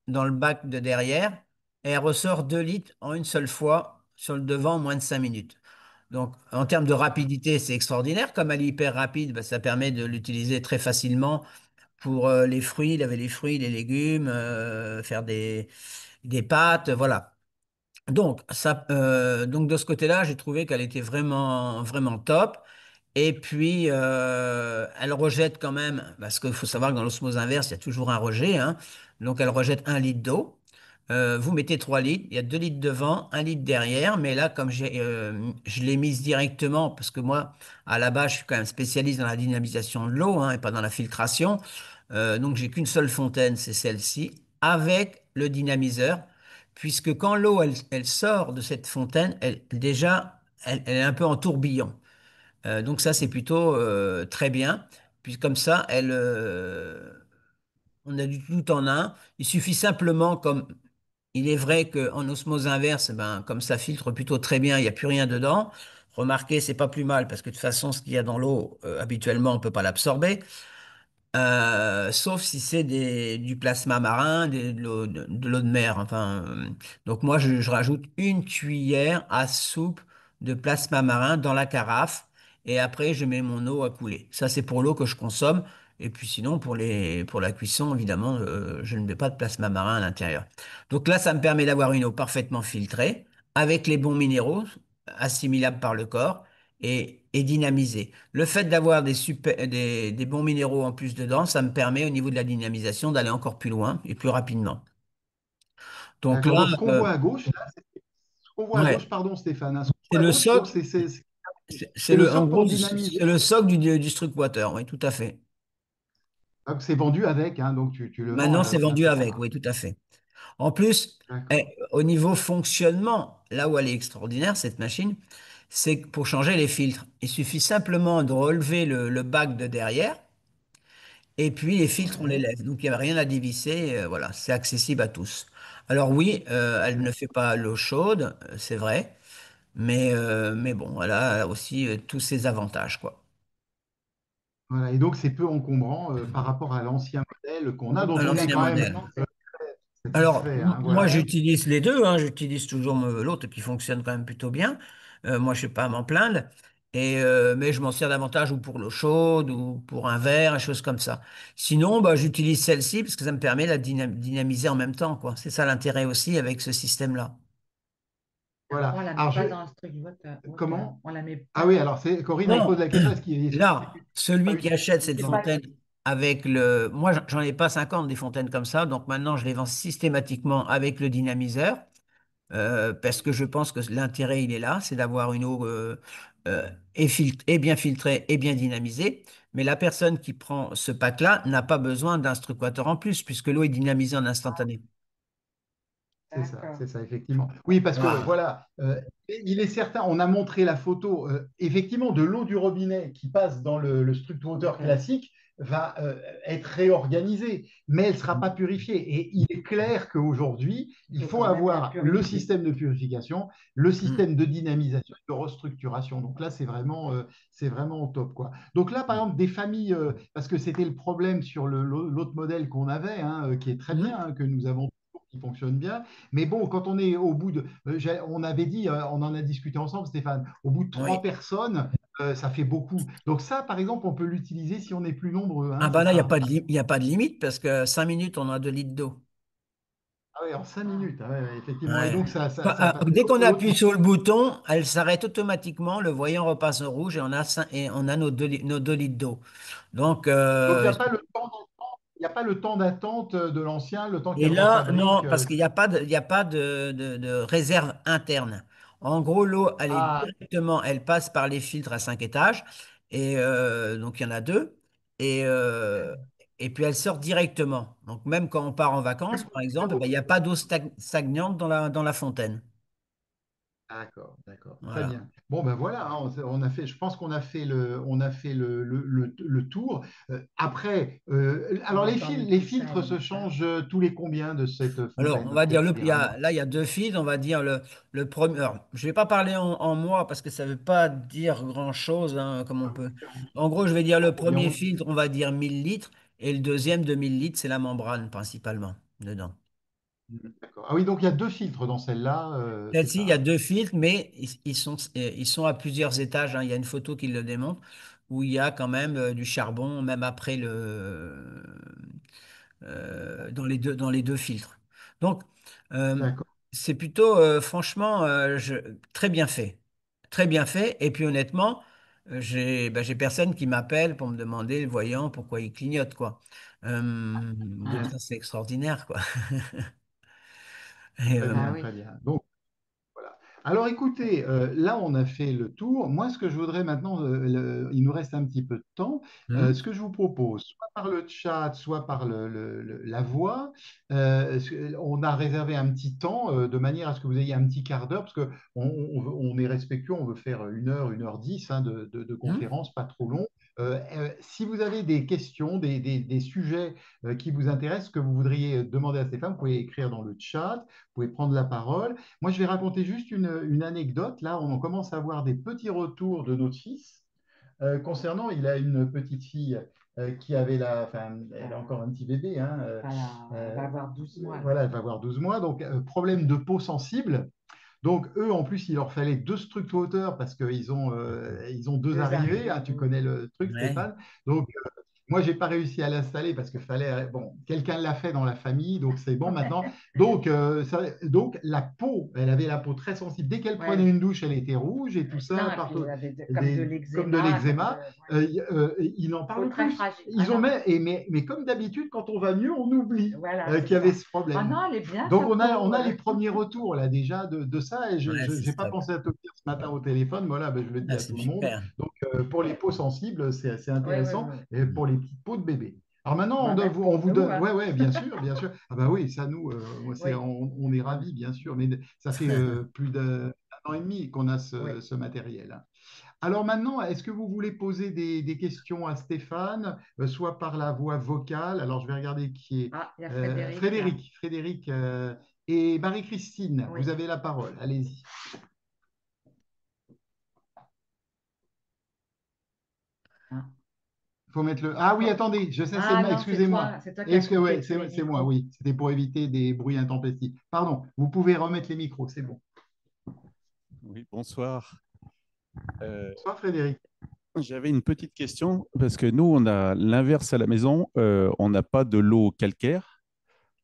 dans le bac de derrière et elle ressort 2 litres en une seule fois sur le devant en moins de 5 minutes. Donc, en termes de rapidité, c'est extraordinaire. Comme elle est hyper rapide, bah, ça permet de l'utiliser très facilement pour les fruits, laver les fruits, les légumes, faire des pâtes, voilà. Donc de ce côté-là, j'ai trouvé qu'elle était vraiment, vraiment top. Et puis, elle rejette quand même, parce qu'il faut savoir que dans l'osmose inverse, il y a toujours un rejet, hein. Donc, elle rejette 1 litre d'eau. Vous mettez 3 litres, il y a 2 litres devant, 1 litre derrière. Mais là, comme je l'ai mise directement, parce que moi, à la base, je suis quand même spécialiste dans la dynamisation de l'eau, hein, et pas dans la filtration. Donc, j'ai qu'une seule fontaine, c'est celle-ci, avec le dynamiseur. Puisque quand l'eau, elle sort de cette fontaine, déjà, elle est un peu en tourbillon. Donc ça, c'est plutôt très bien. Puis comme ça, on a du tout en un. Il suffit simplement, comme il est vrai qu'en osmose inverse, ben, comme ça filtre plutôt très bien, il n'y a plus rien dedans. Remarquez, c'est pas plus mal parce que de toute façon, ce qu'il y a dans l'eau, habituellement, on peut pas l'absorber. Sauf si c'est du plasma marin, de l'eau de mer. Enfin, donc moi, je rajoute une cuillère à soupe de plasma marin dans la carafe et après, je mets mon eau à couler. Ça, c'est pour l'eau que je consomme. Et puis sinon, pour la cuisson, évidemment, je ne mets pas de plasma marin à l'intérieur. Donc là, ça me permet d'avoir une eau parfaitement filtrée, avec les bons minéraux, assimilables par le corps et dynamisée. Le fait d'avoir des bons minéraux en plus dedans, ça me permet au niveau de la dynamisation d'aller encore plus loin et plus rapidement. Donc d'accord. là, Donc, ce qu'on voit à gauche, là, ce qu'on voit à ouais, gauche, pardon Stéphane, hein, ce qu'on c'est voit à le gauche, donc socle, c'est le en socle gros, pour dynamiser. c'est le socle du Structwater, oui, tout à fait. Donc, c'est vendu avec, hein, donc tu le vends à Maintenant, la c'est place, vendu c'est ça, avec, hein. oui, tout à fait. En plus, D'accord. au niveau fonctionnement, là où elle est extraordinaire, cette machine, c'est que pour changer les filtres. Il suffit simplement de relever le bac de derrière. Et puis les filtres, on les Ouais. lève. Donc il n'y avait rien à dévisser. Voilà, c'est accessible à tous. Alors oui, elle ne fait pas l'eau chaude, c'est vrai. Mais bon, elle a aussi tous ses avantages, quoi. Voilà. Et donc, c'est peu encombrant par rapport à l'ancien modèle qu'on a, dont À on est l'ancien quand même modèle. Alors, satisfait, hein, moi, voilà. j'utilise les deux, hein. J'utilise toujours l'autre qui fonctionne quand même plutôt bien. Moi, je ne sais pas à m'en plaindre. Mais je m'en sers davantage ou pour l'eau chaude ou pour un verre, des choses comme ça. Sinon, bah, j'utilise celle-ci parce que ça me permet de la dynamiser en même temps, quoi. C'est ça l'intérêt aussi avec ce système-là. Voilà. On la met Alors, pas dans le truc water. comment? On la met Ah pas oui, dans. alors Corinne, elle pose Non, la question, est-ce que là, c'est pas celui qui utile achète cette C'est pas. fontaine avec le... Moi, j'en ai pas 50 des fontaines comme ça, donc maintenant, je les vends systématiquement avec le dynamiseur, parce que je pense que l'intérêt, il est là, c'est d'avoir une eau et bien filtrée et bien dynamisée. Mais la personne qui prend ce pack-là n'a pas besoin d'un Strucwater en plus, puisque l'eau est dynamisée en instantané. D'accord. C'est ça, effectivement. Oui, parce que Voilà. voilà, il est certain, on a montré la photo, effectivement, de l'eau du robinet qui passe dans le struct water Ok. classique va être réorganisée, mais elle ne sera pas purifiée. Et il est clair qu'aujourd'hui, Il il faut faut quand même la avoir le purifier. système de purification, le Mm. système de dynamisation, de restructuration. Donc là, c'est vraiment au top, quoi. Donc là, par exemple, des familles, parce que c'était le problème sur l'autre modèle qu'on avait, hein, qui est très bien, Mm. hein, que nous avons, qui fonctionne bien. Mais bon, quand on est au bout de, on avait dit, on en a discuté ensemble, Stéphane, au bout de trois Oui. personnes, ça fait beaucoup. Donc ça, par exemple, on peut l'utiliser si on est plus nombreux, hein, Ah c'est bah là, il n'y a ça. pas de, il y a pas de limite, parce que 5 minutes, on a 2 litres d'eau. Ah oui, en 5 minutes, ah ouais, effectivement. Et Ouais. donc ça passe. Dès qu'on L'autre, appuie sur le bouton, elle s'arrête automatiquement, le voyant repasse au rouge et on a nos 2 litres d'eau. Donc, donc il n'y a pas le temps d'attente, il y a pas le temps d'attente de l'ancien, le temps et qu'elle là, refabrique. non, parce qu'il y a pas de réserve interne. En gros, l'eau, Ah, elle passe par les filtres à 5 étages, et donc il y en a deux, et, euh, et puis elle sort directement. Donc même quand on part en vacances, par exemple, ben, il n'y a pas d'eau stagnante dans la fontaine. d'accord, d'accord, très Voilà. bien. Bon ben voilà, hein, on a fait, je pense on a fait le tour. Après, On alors va encore les mixer ça filtres se avec ça. changent tous les combien de cette Alors, fontaine, on va dire, peut-être Pierre, non? là, il y a deux fils. On va dire le premier. Alors, je ne vais pas parler en mois parce que ça ne veut pas dire grand-chose, hein, comme on peut. En gros, je vais dire le Et premier filtre, on va dire 1000 litres, et le deuxième, 2000 litres, c'est la membrane principalement dedans. d'accord. Ah oui, donc il y a deux filtres dans celle-là, c'est Celle-ci, il y a ça. deux filtres, mais ils sont à plusieurs étages, hein. Il y a une photo qui le démontre, où il y a quand même du charbon, même après dans les deux filtres. Donc, euh, D'accord. c'est plutôt, franchement, très bien fait. Très bien fait. Et puis, honnêtement, j'ai personne qui m'appelle pour me demander, le voyant, pourquoi il clignote, quoi. Donc, Bien, ça, c'est extraordinaire, quoi. Et, très Ah bien, oui. très bien. Donc, voilà. Alors écoutez, là on a fait le tour. Moi, ce que je voudrais maintenant, il nous reste un petit peu de temps. Ce hmm, que je vous propose, soit par le chat, soit par la voix, on a réservé un petit temps de manière à ce que vous ayez un petit quart d'heure, parce que on est respectueux, on veut faire 1 heure 10 hein, de hmm. conférence, pas trop long. Si vous avez des questions, des sujets qui vous intéressent, que vous voudriez demander à Stéphane, vous pouvez écrire dans le chat, vous pouvez prendre la parole. Moi, je vais raconter juste une anecdote. Là, on commence à avoir des petits retours de notre fils. Concernant, il a une petite fille qui avait enfin, elle a Euh, encore un petit bébé, hein, elle va avoir 12 mois là. voilà, elle va avoir 12 mois, donc problème de peau sensible. Donc, eux, en plus, il leur fallait deux structures parce ils ont deux Deux arrivées, hein, arrivées. tu connais le truc, Ouais. Stéphane. Donc, moi, j'ai pas réussi à l'installer parce que fallait, bon, quelqu'un l'a fait dans la famille, donc c'est bon maintenant. Donc, donc, la peau, elle avait la peau très sensible. Dès qu'elle prenait Ouais. une douche, elle était rouge et tout Non, ça, et puis elle avait comme de comme de l'eczéma, comme de. l'eczéma. Ouais. Ils n'en Peau parlent très plus. fragile. Ah non. Mais comme d'habitude, quand on va mieux, on oublie Voilà, c'est qu'il y avait ça. ce Ah problème. non, elle est bien Donc, sa peau. on a les premiers retours là déjà de ça et Ouais, je c'est n'ai pas ça. pensé à te le dire ce matin au téléphone. Voilà, ben, je le dis Ah, à c'est tout le monde. super. Donc, pour les peaux sensibles, c'est Oui, oui, intéressant oui, oui. et pour les petites peaux de bébé. Alors maintenant, Bah, même on pour vous nous, donne. hein. Ouais, ouais, bien sûr, bien sûr. Ah bah oui, ça nous, moi, Oui, on est ravis, bien sûr. Mais ça fait plus d'un an et demi qu'on a oui. ce matériel, hein. Alors maintenant, est-ce que vous voulez poser des questions à Stéphane, soit par la voix vocale? Alors je vais regarder qui est Ah, il y a Frédéric là. Frédéric et Marie-Christine. Vous Oui. avez la parole. Allez-y. Ah, Faut mettre le. Ah oui, oh. attendez, je sais, Ah non, excusez-moi. c'est toi qui as coupé Ouais, tous les c'est moi, micros. oui. C'était pour éviter des bruits intempestifs. Pardon, vous pouvez remettre les micros, c'est bon. Oui, bonsoir. Euh, Bonsoir Frédéric. J'avais une petite question parce que nous, on a l'inverse à la maison. On n'a pas de l'eau calcaire.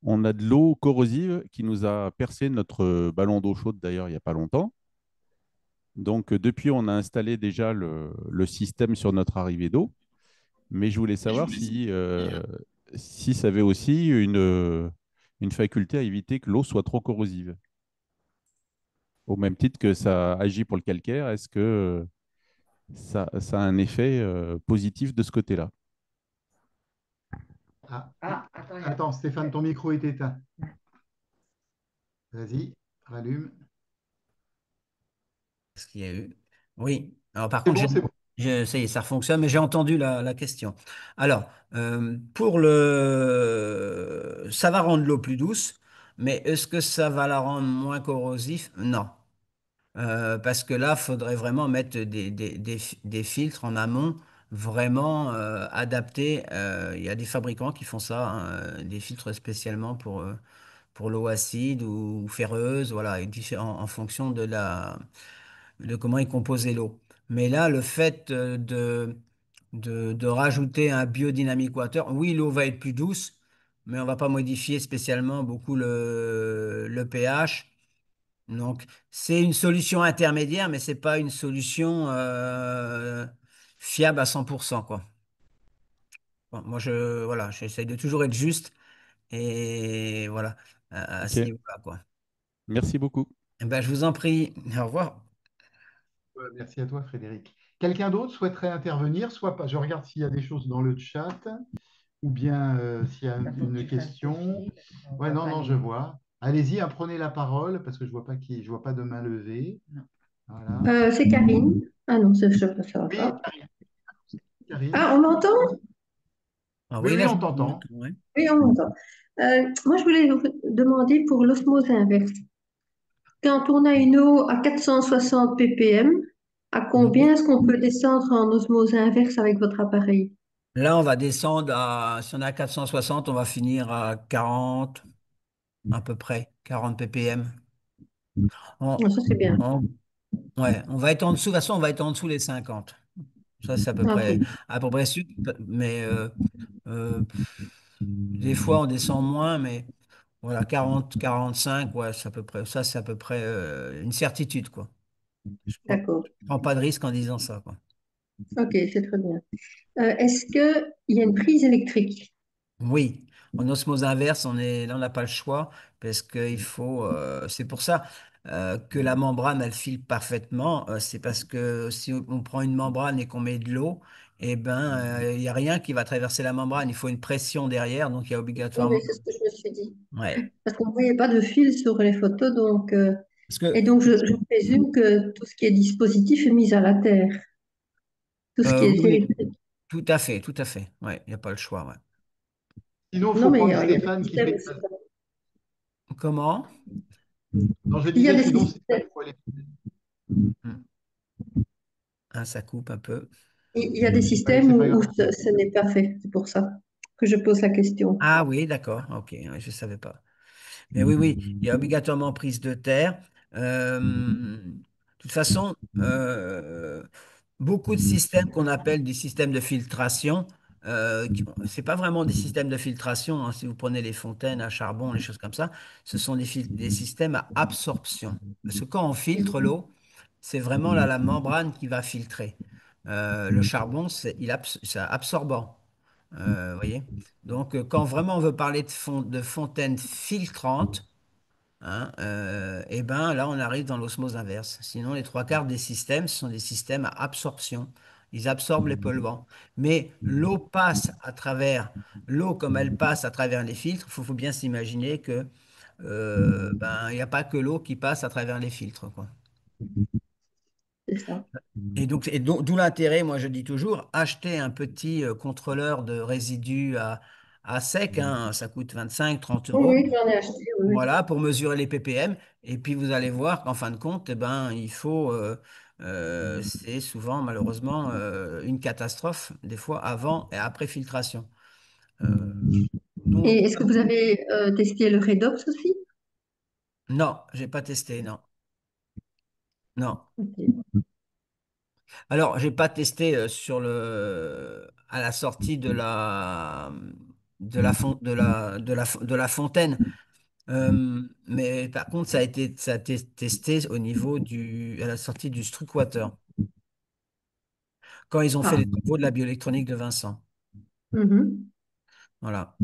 On a de l'eau corrosive qui nous a percé notre ballon d'eau chaude d'ailleurs il n'y a pas longtemps. Donc, depuis, on a installé déjà le système sur notre arrivée d'eau. Mais je voulais savoir si ça avait aussi une faculté à éviter que l'eau soit trop corrosive. Au même titre que ça agit pour le calcaire, est-ce que ça a un effet positif de ce côté-là? Ah, Ah, attends, attends, Stéphane, ton micro est éteint. Vas-y, rallume. Ce qu'il y a eu. Oui. Alors, par C'est contre, bon, c'est bon. ça y est, ça fonctionne, mais j'ai entendu la question. Alors, pour le... Ça va rendre l'eau plus douce, mais est-ce que ça va la rendre moins corrosive? Non. Parce que là, il faudrait vraiment mettre des filtres en amont vraiment adaptés. Il y a des fabricants qui font ça, hein, des filtres spécialement pour l'eau acide ou ferreuse, voilà, et en fonction de comment est composée l'eau. Mais là, le fait de rajouter un biodynamic water, oui, l'eau va être plus douce, mais on va pas modifier spécialement beaucoup le pH. Donc, c'est une solution intermédiaire, mais c'est pas une solution fiable à 100%, quoi. Bon, moi, voilà, j'essaye de toujours être juste et voilà, à ce Ok, niveau-là, quoi. merci beaucoup. Eh ben, je vous en prie. Au revoir. Merci à toi, Frédéric. Quelqu'un d'autre souhaiterait intervenir, soit pas. Je regarde s'il y a des choses dans le chat, ou bien s'il y a il faut que une tu fasses le question. fil. On Ouais, voit non, pas non, je les. vois. Allez-y, hein, prenez la parole, parce que je vois pas je vois pas de main levée. Non. Voilà. C'est Karine. Ah non, ça va Oui, pas. Karine. Ah, on m'entend? Ah Oui, oui, oui, là, je on vous t'entend. entends, ouais. Oui, on m'entend. Moi, je voulais vous demander pour l'osmose inverse. Quand on a une eau à 460 ppm, à combien Oui. est-ce qu'on peut descendre en osmose inverse avec votre appareil? Là, on va descendre si on est à 460, on va finir à 40, à peu près, 40 ppm. On, Ah, ça, c'est bien. ouais, on va être en dessous, de toute façon, on va être en dessous les 50. Ça, c'est Ah, ok, à peu près sûr, mais euh, des fois, on descend moins, mais voilà, 40, 45, ouais, c'est à peu près, ça, c'est à peu près une certitude, quoi. d'accord. Je prends pas de risque en disant ça, quoi. Ok, c'est très bien. Est-ce qu'il y a une prise électrique? Oui, en osmose inverse, là, on n'a pas le choix parce qu'il faut. C'est pour ça que la membrane, elle file parfaitement. C'est parce que si on prend une membrane et qu'on met de l'eau, eh ben, il n'y a rien qui va traverser la membrane. Il faut une pression derrière, donc il y a Oui, oui, obligatoirement. c'est ce que je me suis dit. Ouais. Parce qu'on ne voyait pas de fil sur les photos, donc, Parce et que donc je présume que tout ce qui est dispositif est mis à la terre, tout ce qui oui, est oui, électrique. tout à fait, tout à fait. Ouais, il n'y a pas le choix. Ouais. Sinon, il Non, faut mais prendre il y a des Stéphane qui systèmes fait. aussi. Comment? Non, je Il y a disais, des sinon, Stéphane, systèmes, il faut aller. Hmm. Ah, ça coupe un peu. il y a des Ouais, systèmes c'est pas où grave. ce n'est pas fait. C'est pour ça que je pose la question. Ah oui, d'accord. Ok, ouais, je ne savais pas. Mais oui, oui, il y a obligatoirement prise de terre. De toute façon, beaucoup de systèmes qu'on appelle des systèmes de filtration, c'est pas vraiment des systèmes de filtration, hein. Si vous prenez les fontaines à charbon, les choses comme ça, ce sont des systèmes à absorption. Parce que quand on filtre l'eau, c'est vraiment là la membrane qui va filtrer. Le charbon, c'est absorbant. Voyez? Donc, quand vraiment on veut parler de fontaine filtrante, hein, eh ben, là, on arrive dans l'osmose inverse. Sinon, les trois quarts des systèmes, ce sont des systèmes à absorption. Ils absorbent les polluants. Mais l'eau comme elle passe à travers les filtres, faut bien s'imaginer que ben, il n'y a pas que l'eau qui passe à travers les filtres, quoi. C'est ça. D'où l'intérêt, moi je dis toujours, acheter un petit contrôleur de résidus à sec, hein, ça coûte 25, 30 Oui, euros. oui, j'en ai acheté. Oui, oui. Voilà, pour mesurer les ppm. Et puis vous allez voir qu'en fin de compte, eh ben, c'est souvent malheureusement une catastrophe, des fois avant et après filtration. Euh, donc, Et est-ce que vous avez testé le Redox aussi? non, j'ai pas testé, non. Non. Ok. Alors, j'ai pas testé à la sortie de la fontaine. Mais par contre, ça a été testé au niveau à la sortie du Struckwater, quand ils ont fait Ah, les travaux de la bioélectronique de Vincent. mhm. Voilà.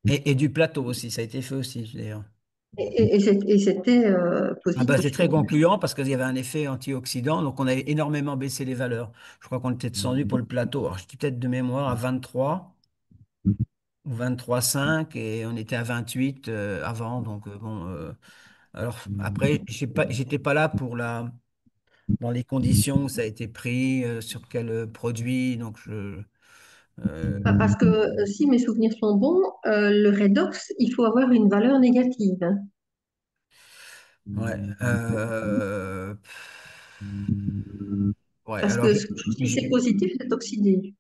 Et du plateau aussi, ça a été fait aussi, d'ailleurs. Et c'était Ah bah, c'est positif, très donc. concluant parce qu'il y avait un effet antioxydant, donc on a énormément baissé les valeurs. Je crois qu'on était descendu pour le plateau. Alors, je dis peut-être de mémoire à 23 ou 23,5 et on était à 28 avant. Donc, bon. Alors, après, j'étais pas là dans les conditions où ça a été pris, sur quel produit. Donc, euh, Parce que si mes souvenirs sont bons, le redox, il faut avoir une valeur négative, hein. ouais. Ouais, Parce alors, que si c'est positif, c'est oxydé.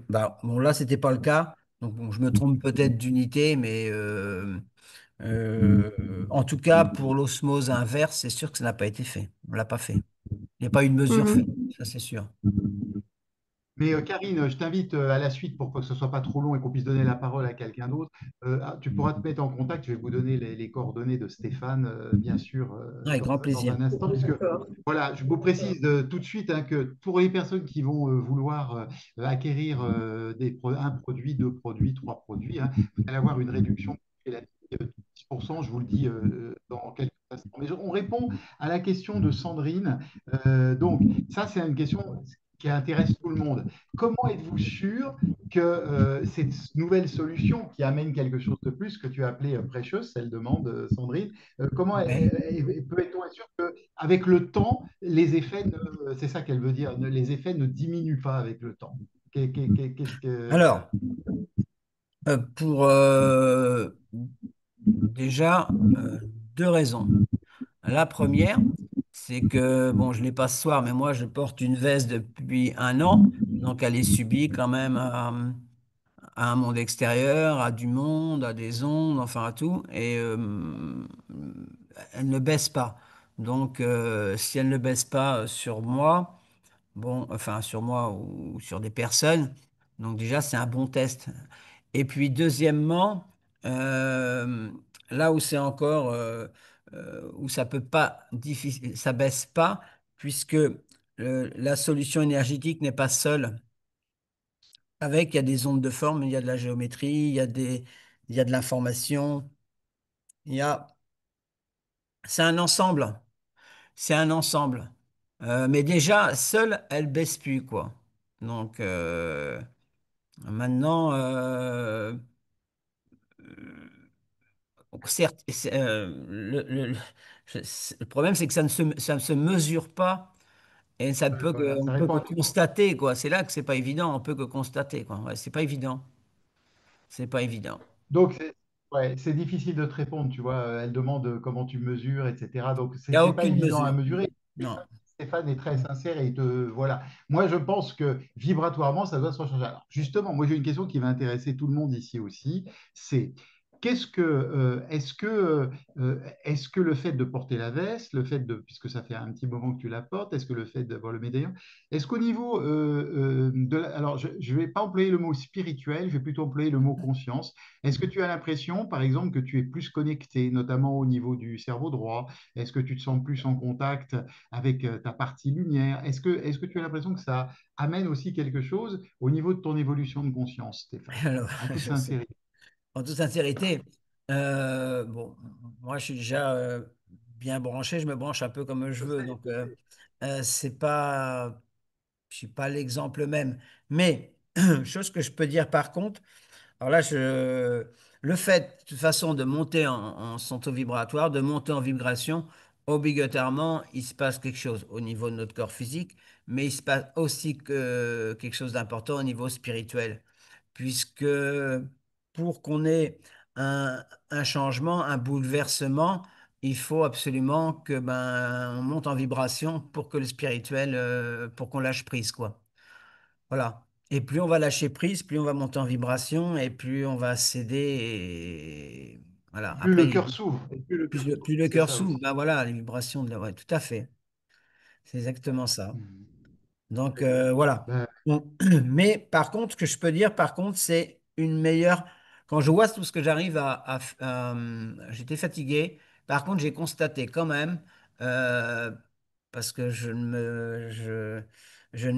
bah, bon, là, c'était pas le cas. Donc, bon, je me trompe peut-être d'unité, mais en tout cas, pour l'osmose inverse, c'est sûr que ça n'a pas été fait. On l'a pas fait. Il n'y a pas eu de mesure faite, Mhm. ça c'est sûr. Mais Karine, je t'invite à la suite pour que ce soit pas trop long et qu'on puisse donner la parole à quelqu'un d'autre. Tu pourras te mettre en contact. Je vais vous donner les coordonnées de Stéphane, bien sûr, Avec grand dans plaisir. un instant, puisque D'accord. voilà, je vous précise tout de suite hein, que pour les personnes qui vont vouloir acquérir un produit, deux produits, trois produits, hein, vous allez avoir une réduction qui est la 10%, je vous le dis dans quelques instants. Mais on répond à la question de Sandrine. Donc, ça, c'est une question qui intéresse tout le monde. Comment êtes-vous sûr que cette nouvelle solution qui amène quelque chose de plus que tu as appelé précieuse, elle demande Sandrine, comment Ouais. peut-on être sûr qu'avec le temps, les effets, c'est ça qu'elle veut dire, les effets ne diminuent pas avec le temps? Qu'est-ce que... Alors, pour déjà deux raisons. La première, c'est que, bon, je l'ai pas ce soir, mais moi, je porte une veste depuis un an, donc elle est subie quand même à un monde extérieur, à du monde, à des ondes, enfin à tout, et elle ne baisse pas. Donc, si elle ne baisse pas sur moi, bon, enfin sur moi ou sur des personnes, donc déjà c'est un bon test. Et puis deuxièmement, euh, là où c'est encore, où ça peut pas, ça baisse pas, puisque la solution énergétique n'est pas seule. Il y a des ondes de forme, il y a de la géométrie, il y a de l'information, il y a, c'est un ensemble, c'est un ensemble. Mais déjà, seule, elle baisse plus, quoi. Donc, maintenant, certes, le problème, c'est que ça ne se mesure pas et voilà, on ça peut répond que à... constater, quoi. C'est là que c'est pas évident, on peut que constater, quoi. Ouais, c'est pas évident. C'est pas évident. Donc, ouais, c'est difficile de te répondre, tu vois. Elle demande comment tu mesures, etc. Donc, Il n'y a c'est pas aucune évident à mesure. mesurer. Non. Stéphane est très sincère et voilà. Moi, je pense que vibratoirement, ça doit se recharger. Alors, justement, moi, j'ai une question qui va intéresser tout le monde ici aussi. C'est est-ce que le fait de porter la veste, puisque ça fait un petit moment que tu la portes, est-ce que le fait d'avoir le médaillon, est-ce qu'au niveau alors, je ne vais pas employer le mot spirituel, je vais plutôt employer le mot conscience. Est-ce que tu as l'impression, par exemple, que tu es plus connecté, notamment au niveau du cerveau droit? Est-ce que tu te sens plus en contact avec ta partie lumière? Est-ce que tu as l'impression que ça amène aussi quelque chose au niveau de ton évolution de conscience, Stéphane? Alors, En toute je sais. sincérité. En toute sincérité, bon, moi, je suis déjà bien branché, je me branche un peu comme je Je veux, sais, donc je sais. c'est pas, je suis pas l'exemple même. Mais chose que je peux dire par contre. Alors là, le fait, de toute façon, de monter en son taux vibratoire, de monter en vibration, obligatoirement, il se passe quelque chose au niveau de notre corps physique, mais il se passe aussi quelque chose d'important au niveau spirituel, puisque pour qu'on ait un changement, un bouleversement, il faut absolument que on monte en vibration pour que le spirituel, pour qu'on lâche prise, quoi. Voilà. Et plus on va lâcher prise, plus on va monter en vibration et plus on va céder. Et voilà. Plus Après, le cœur s'ouvre. Et plus le cœur s'ouvre. plus le C'est cœur ça s'ouvre, aussi. ben voilà, les vibrations ouais, tout à fait. C'est exactement ça. Mhm. Donc Oui. voilà. Ben, Bon. Mais par contre, ce que je peux dire, par contre, c'est une meilleure. quand je vois tout ce que j'arrive j'étais fatigué. Par contre, j'ai constaté quand même, euh, parce que je ne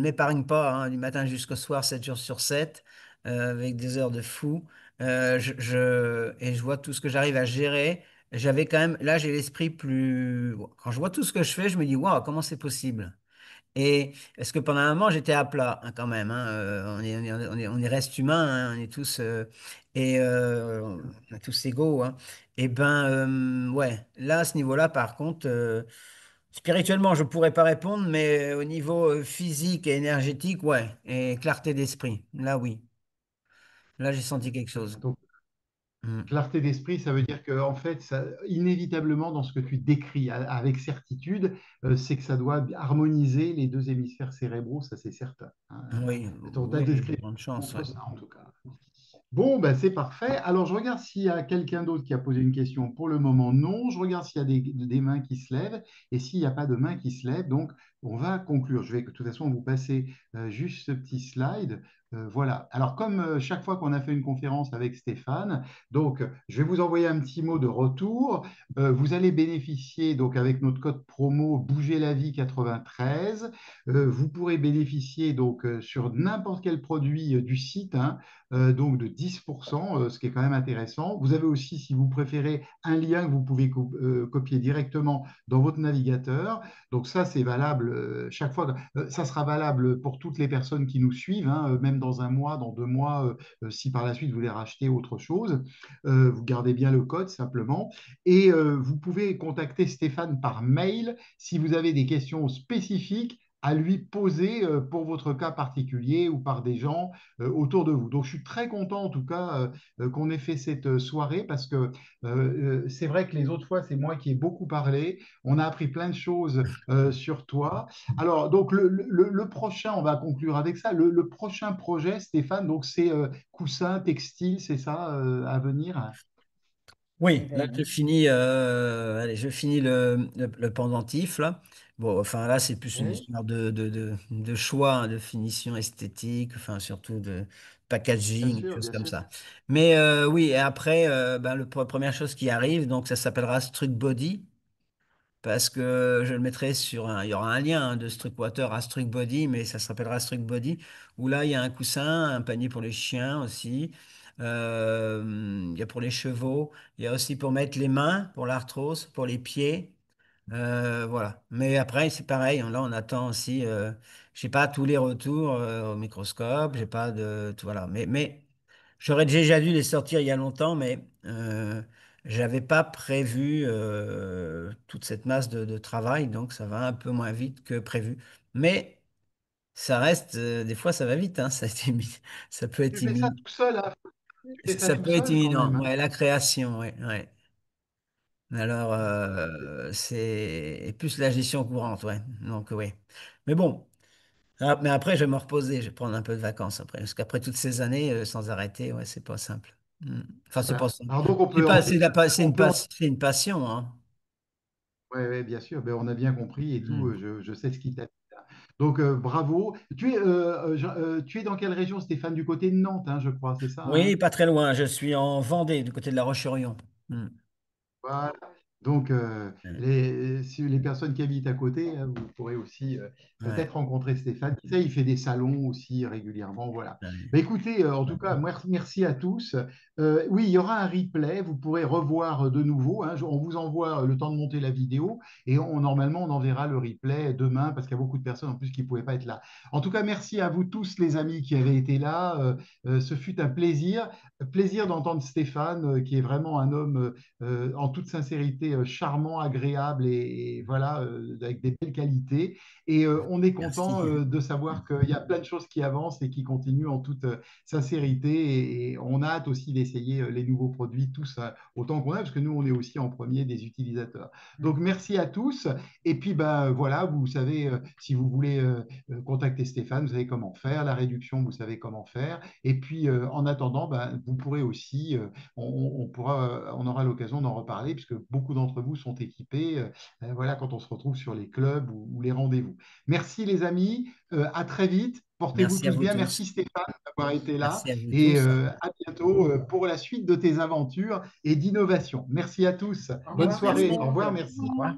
m'épargne pas hein, du matin jusqu'au soir, 7 jours sur 7, avec des heures de fou. Et je vois tout ce que j'arrive à gérer. J'avais quand même, là, j'ai l'esprit plus. Quand je vois tout ce que je fais, je me dis, waouh, comment c'est possible? Et est-ce que pendant un moment, j'étais à plat hein, quand même hein, on reste humain, hein, on est tous on est tous égaux. Hein. Et ben ouais, là à ce niveau-là, par contre, spirituellement, je pourrais pas répondre, mais au niveau physique et énergétique, ouais, et clarté d'esprit, là oui, là j'ai senti quelque chose. Donc, Mm. clarté d'esprit, ça veut dire que, en fait, inévitablement, dans ce que tu décris avec certitude, c'est que ça doit harmoniser les deux hémisphères cérébraux, ça c'est certain. Hein. Oui, Ta oui, j'ai description grande chance, ouais. montre ça, en tout cas. Bon, ben c'est parfait. Alors, je regarde s'il y a quelqu'un d'autre qui a posé une question. Pour le moment, non. Je regarde s'il y a des mains qui se lèvent. Et s'il n'y a pas de mains qui se lèvent, donc, on va conclure. Je vais de toute façon vous passer juste ce petit slide. Voilà. Alors, comme chaque fois qu'on a fait une conférence avec Stéphane, donc, je vais vous envoyer un petit mot de retour. Vous allez bénéficier, donc, avec notre code promo Bouger la vie 93, vous pourrez bénéficier, donc, sur n'importe quel produit du site, hein, donc de 10%, ce qui est quand même intéressant. Vous avez aussi, si vous préférez, un lien que vous pouvez copier directement dans votre navigateur. Donc ça, c'est valable chaque fois. Ça sera valable pour toutes les personnes qui nous suivent, hein, même dans un mois, dans 2 mois, si par la suite vous voulez racheter autre chose. Vous gardez bien le code simplement. Et vous pouvez contacter Stéphane par mail si vous avez des questions spécifiques à lui poser pour votre cas particulier ou par des gens autour de vous. Donc, je suis très content en tout cas qu'on ait fait cette soirée parce que c'est vrai que les autres fois, c'est moi qui ai beaucoup parlé. On a appris plein de choses sur toi. Alors, donc, le prochain, on va conclure avec ça. Le prochain projet, Stéphane, donc c'est coussin textile, c'est ça à venir? Oui, là Réveil. allez, je finis le pendentif là. Bon, enfin là c'est plus une Oui, histoire de choix, hein, de finition esthétique, enfin surtout de bien packaging, des sûr, choses bien comme sûr. ça. Mais oui, et après, ben, première chose qui arrive, donc ça s'appellera Struct Body parce que je le mettrai il y aura un lien hein, de Structwater à Struct Body, mais ça s'appellera Struct Body, où là, il y a un coussin, un panier pour les chiens aussi, il y a pour les chevaux, il y a aussi pour mettre les mains, pour l'arthrose, pour les pieds, voilà. Mais après, c'est pareil, là, on attend aussi, j'ai pas tous les retours au microscope, j'ai pas de, voilà, mais j'aurais déjà dû les sortir il y a longtemps, mais j'avais pas prévu toute cette masse de travail, donc ça va un peu moins vite que prévu. Mais ça reste, des fois ça va vite, hein, ça peut être Tu fais ça imminent. tout seul, hein. Tu fais ça Ça tout peut être seul quand même, imminent, hein. ouais, la création, ouais, ouais. Alors, D'accord. c'est et plus la gestion courante, ouais. Donc, ouais. Mais bon, mais après, je vais me reposer, je vais prendre un peu de vacances après, parce qu'après toutes ces années sans arrêter, ouais, c'est pas simple. Enfin, c'est pas Voilà. simple. Alors donc on C'est peut pas, en, c'est on peut en c'est une passion, hein. ouais, ouais, bien sûr, ben, on a bien compris et tout, Mm. je sais ce qui t'attend. Donc, bravo. Tu es dans quelle région, Stéphane? Du côté de Nantes, hein, je crois, c'est ça, Oui, hein? pas très loin. Je suis en Vendée, du côté de La Roche-sur-Yon. Mm. Voilà. Donc, Ouais, si les personnes qui habitent à côté, hein, vous pourrez aussi ouais, peut-être rencontrer Stéphane. Qui sait, il fait des salons aussi régulièrement. Voilà. ouais. Ben, écoutez, en tout cas, merci à tous. Oui, il y aura un replay. Vous pourrez revoir de nouveau. Hein. On vous envoie le temps de monter la vidéo et normalement, on enverra le replay demain parce qu'il y a beaucoup de personnes en plus qui ne pouvaient pas être là. En tout cas, merci à vous tous, les amis qui avez été là. Ce fut un plaisir. Plaisir d'entendre Stéphane, qui est vraiment un homme en toute sincérité, charmant, agréable et voilà, avec des belles qualités. Et on est content Merci. de savoir qu'il y a plein de choses qui avancent et qui continuent en toute sincérité. Et on a hâte aussi d'essayer les nouveaux produits, tous autant qu'on a, parce que nous, on est aussi en premier des utilisateurs. Donc, merci à tous. Et puis, ben, voilà, vous savez, si vous voulez contacter Stéphane, vous savez comment faire. La réduction, vous savez comment faire. Et puis, en attendant, ben, vous pourrez aussi on aura l'occasion d'en reparler, puisque beaucoup d'entre d'entre vous sont équipés voilà, quand on se retrouve sur les clubs ou les rendez-vous. Merci les amis, à très vite. Portez-vous Merci à tous vous bien. tous. Merci Stéphane d'avoir été là Merci à vous et tous. à bientôt pour la suite de tes aventures et d'innovation. Merci à tous. Au Bonne revoir. soirée. Merci. Au revoir. Merci. Au revoir.